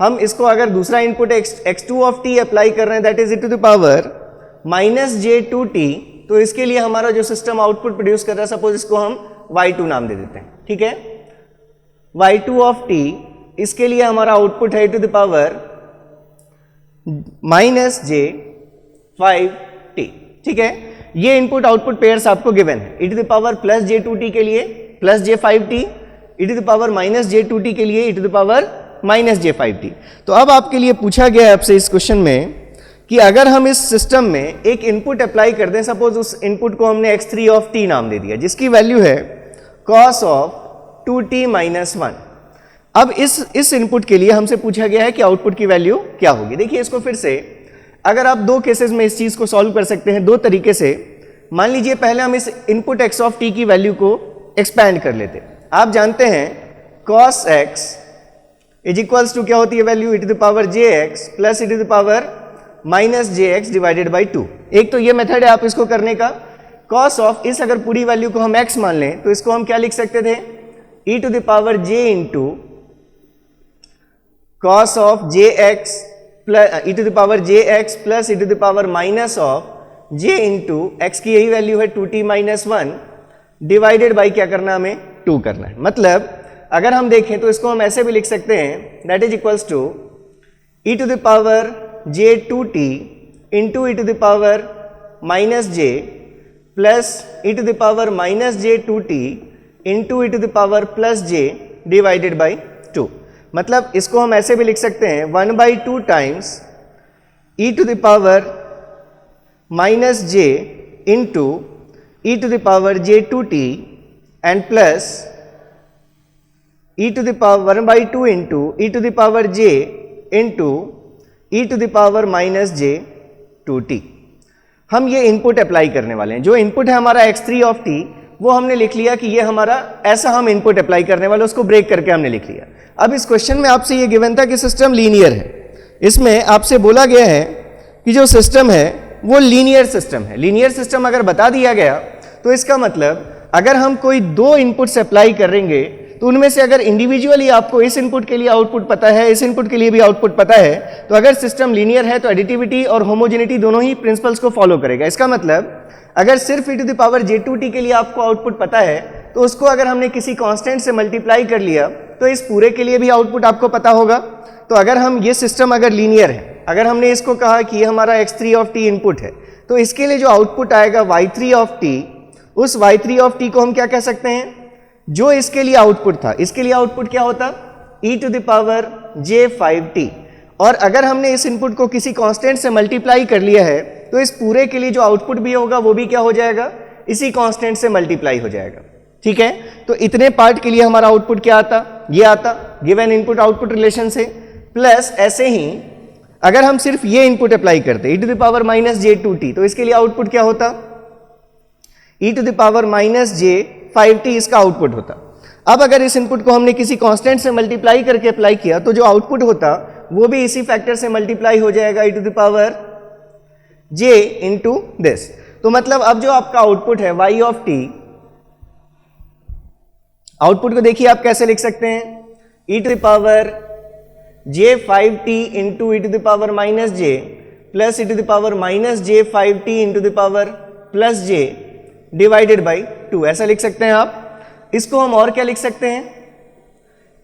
A: हम इसको अगर दूसरा input x2 of t apply कर रहे हैं, that is e to the power minus j2t, तो इसके लिए हमारा जो सिस्टम आउटपुट प्रोड्यूस कर रहा है, सपोज इसको हम y2 नाम दे देते हैं। ठीक है, y2 ऑफ t, इसके लिए हमारा आउटपुट है e to the power minus j5t। ठीक है, ये इनपुट आउटपुट पेयर्स आपको गिवन है, e to the power plus j2t के लिए plus j5t, e to the power minus j2t के लिए e to the power minus j5t। तो अब आपके लिए पूछा गया है आपसे इस क्वेश्चन में कि अगर हम इस सिस्टम में एक इनपुट अप्लाई कर दें, सपोज उस इनपुट को हमने x3 ऑफ t नाम दे दिया, जिसकी वैल्यू है cos ऑफ 2t माइनस 1। अब इस इनपुट के लिए हमसे पूछा गया है कि आउटपुट की वैल्यू क्या होगी। देखिए इसको फिर से, अगर आप दो केसेस में इस चीज को सॉल्व कर सकते हैं दो तरीके से। मान लीजिए पहले हम इस इनपुट x ऑफ t की वैल्यू को एक्सपैंड कर लेते। आप जानते हैं cos x is equals to क्या होती है value, e to the power jx plus e to the power minus jx divided by 2। एक तो ये मेथड है आप इसको करने का। cos ऑफ इस अगर पूरी वैल्यू को हम x मान लें तो इसको हम क्या लिख सकते थे, e to the power j into cos of jx plus e to the power jx plus e to the power minus of j into x की यही वैल्यू है 2t माइनस 1 डिवाइडेड बाई क्या करना हमें 2 करना है। मतलब अगर हम देखें तो इसको हम ऐसे भी लिख सकते हैं, that is equals to e to the power j2t into e to the power minus j plus e to the power minus j2t into e to the power plus j divided by 2। मतलब इसको हम ऐसे भी लिख सकते हैं 1/2 times e to the power minus j into e to the power j2t and plus e to the power 1/2 into e to the power j into e to the power minus j2t। हम ये input apply करने वाले हैं। जो input है हमारा x3 of t, वो हमने लिख लिया कि ये हमारा ऐसा हम इनपुट अप्लाई करने वाले, उसको ब्रेक करके हमने लिख लिया। अब इस क्वेश्चन में आपसे ये गिवन था कि सिस्टम लीनियर है। इसमें आपसे बोला गया है कि जो सिस्टम है वो लीनियर सिस्टम है। लीनियर सिस्टम अगर बता दिया गया तो इसका मतलब अगर हम कोई दो इनपुट्स अप्लाई करेंगे तो उनमें से अगर इंडिविजुअली आपको इस इनपुट के लिए आउटपुट पता है, इस इनपुट के लिए भी आउटपुट पता है, तो अगर सिस्टम लीनियर है तो एडिटिविटी और होमोजेनिटी दोनों ही प्रिंसिपल्स को फॉलो करेगा। इसका मतलब अगर सिर्फ e to the power j2t के लिए आपको आउटपुट पता है तो उसको अगर हमने किसी कांस्टेंट से मल्टीप्लाई कर लिया तो इस पूरे के लिए भी आउटपुट आपको पता होगा। तो अगर हम ये सिस्टम अगर लीनियर है, अगर हमने इसको कहा कि ये हमारा x3 ऑफ t इनपुट है, तो इसके लिए जो आउटपुट आएगा y3 ऑफ t, उस y3 ऑफ t को हम क्या कह सकते हैं, जो इसके लिए आउटपुट था, इसके लिए आउटपुट क्या होता, e to the power j5t। और अगर हमने इस इनपुट को किसी कांस्टेंट से मल्टीप्लाई कर लिया है तो इस पूरे के लिए जो आउटपुट भी होगा वो भी क्या हो जाएगा, इसी कांस्टेंट से मल्टीप्लाई हो जाएगा। ठीक है, तो इतने पार्ट के लिए हमारा आउटपुट क्या आता, ये आता गिवन इनपुट आउटपुट रिलेशन से। प्लस ऐसे ही अगर हम सिर्फ ये इनपुट अप्लाई करते e to the power minus j2t, तो इसके लिए आउटपुट क्या होता, e to the power minus j5t इसका आउटपुट होता। अब अगर इस इनपुट को हमने किसी कांस्टेंट से मल्टीप्लाई करके अप्लाई किया तो जो आउटपुट होता वो भी इसी फैक्टर से मल्टीप्लाई हो जाएगा e to the power j into this. तो मतलब अब जो आपका आउटपुट है y ऑफ t, आउटपुट को देखिए आप कैसे लिख सकते हैं, e to the power j5t into e to the power minus j plus e to the power minus j5t into the power plus j divided by 2, ऐसा लिख सकते हैं आप। इसको हम और क्या लिख सकते हैं,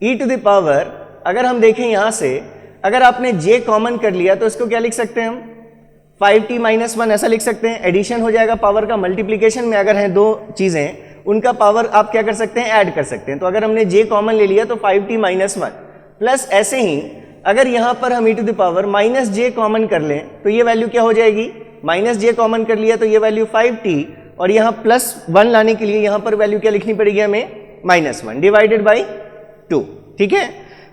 A: e टू द पावर, अगर हम देखें यहां से अगर आपने j कॉमन कर लिया तो इसको क्या लिख सकते हैं हम, 5t माइनस 1 ऐसा लिख सकते हैं। एडिशन हो जाएगा पावर का, मल्टीप्लीकेशन में अगर हैं दो चीजें उनका पावर आप क्या कर सकते हैं, ऐड कर सकते हैं। तो अगर हमने j कॉमन ले लिया तो 5t माइनस 1 प्लस ऐसे ही अगर यहां पर हम e to the power minus j common कर लें तो ये वैल्यू क्या हो जाएगी, माइनस j कॉमन कर लिया तो ये वैल्यू 5t, और यहाँ प्लस 1 लाने के लिए यहाँ पर वैल्यू क्या लिखनी पड़ेगी हमें, माइनस 1 डिवाइडेड बाई 2। ठीक है,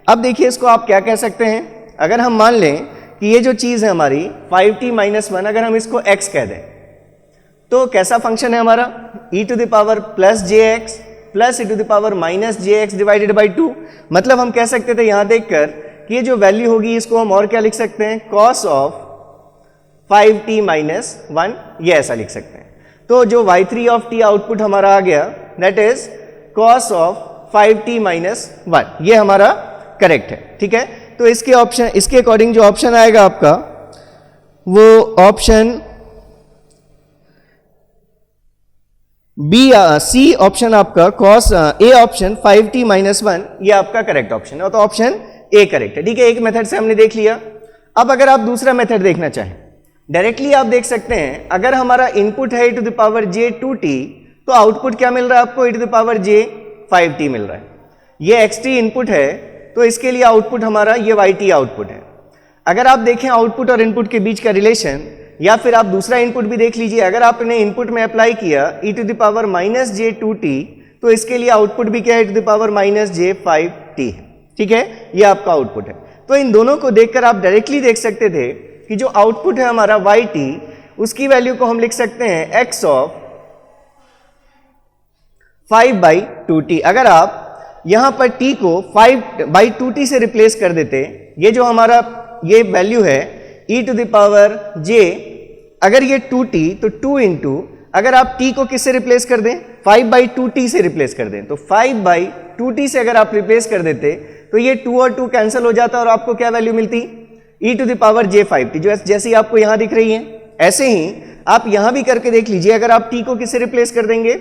A: अब देखिए इसको आप क्या कह सकते हैं, अगर हम मान लें कि ये जो चीज है हमारी 5t माइनस 1, अगर हम इसको x कह दें तो कैसा फंक्शन है हमारा, e to the power plus jx plus e to the power minus jx divided by 2। मतलब हम कह सकते थे यहां देखकर कि ये जो वैल्यू होगी इसको हम और क्या लिख सकते हैं, cos ऑफ 5t माइनस 1, ये ऐसा लिख सकते हैं। तो जो y3 ऑफ t आउटपुट हमारा आ गया that is cos of 5t minus 1, ये हमारा करेक्ट है। ठीक है, तो इसके ऑप्शन, इसके अकॉर्डिंग जो ऑप्शन आएगा आपका वो ऑप्शन बी, सी ऑप्शन आपका cos A option 5t minus 1, ये आपका करेक्ट ऑप्शन है। तो ऑप्शन ए करेक्ट है। ठीक है, एक मेथड से हमने देख लिया। अब अगर आप दूसरा मेथड देखना चाहें, डायरेक्टली आप देख सकते हैं अगर हमारा इनपुट है e to the power j2t तो आउटपुट क्या मिल रहा है आपको, e to the power j5t मिल रहा है। ये xt इनपुट है तो इसके लिए आउटपुट हमारा ये yt आउटपुट है। अगर आप देखें आउटपुट और इनपुट के बीच का रिलेशन, या फिर आप दूसरा इनपुट भी देख लीजिए, अगर आपने इनपुट में अप्लाई किया e to the power minus j2t तो इसके लिए आउटपुट भी क्या है, e to the power minus j5t है। ठीक है, ये आपका आउटपुट है। तो इन दोनों को देखकर आप डायरेक्टली देख सकते थे कि जो आउटपुट है हमारा yt, उसकी वैल्यू को हम लिख सकते हैं x ऑफ 5/2t। अगर आप यहां पर t को 5/2t से रिप्लेस कर देते, ये जो हमारा ये वैल्यू है e to the power j, अगर ये 2t तो 2 इंटू, अगर आप t को किससे रिप्लेस कर दें, 5/2t से रिप्लेस कर दें, तो 5/2t से अगर आप रिप्लेस कर देते तो ये 2 और 2 कैंसिल हो जाता और आपको क्या वैल्यू मिलती, e to the power j5t, जो जैसी आपको यहां दिख रही है। ऐसे ही आप यहां भी करके देख लीजिए, अगर आप t को किससे रिप्लेस कर देंगे,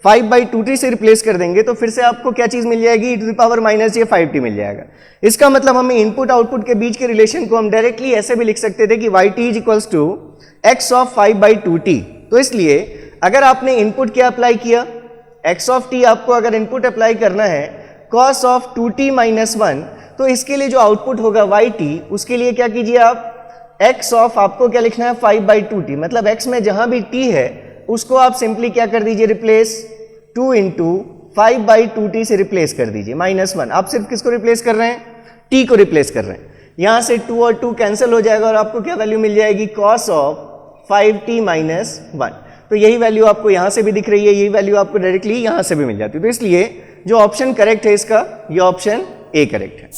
A: 5/2t से रिप्लेस कर देंगे तो फिर से आपको क्या चीज मिल जाएगी, e⁻j5t मिल जाएगा। इसका मतलब हमें इनपुट आउटपुट के बीच के रिलेशन को हम डायरेक्टली ऐसे भी लिख सकते थे कि yt is equals to x of 5/2t। तो इसलिए अगर आपने इनपुट क्या अप्लाई किया, x ऑफ t आपको अगर इनपुट अप्लाई करना है cos ऑफ 2t - 1, तो इसके लिए जो आउटपुट होगा yt, उसके लिए क्या कीजिए आप, x ऑफ आपको क्या लिखना है 5/2t, मतलब x में जहां भी t है उसको आप सिंपली क्या कर दीजिए, रिप्लेस 2 इंटू 5/2t से रिप्लेस कर दीजिए -1। आप सिर्फ किसको रिप्लेस कर रहे हैं, t को रिप्लेस कर रहे हैं। यहां से 2 और 2 कैंसिल हो जाएगा और आपको क्या वैल्यू मिल जाएगी, cos ऑफ 5t - 1। तो यही वैल्यू आपको यहां से भी दिख रही है, यही वैल्यू आपको डायरेक्टली यहां से भी मिल जाती है। तो इसलिए जो ऑप्शन करेक्ट है इसका, ये ऑप्शन ए करेक्ट है।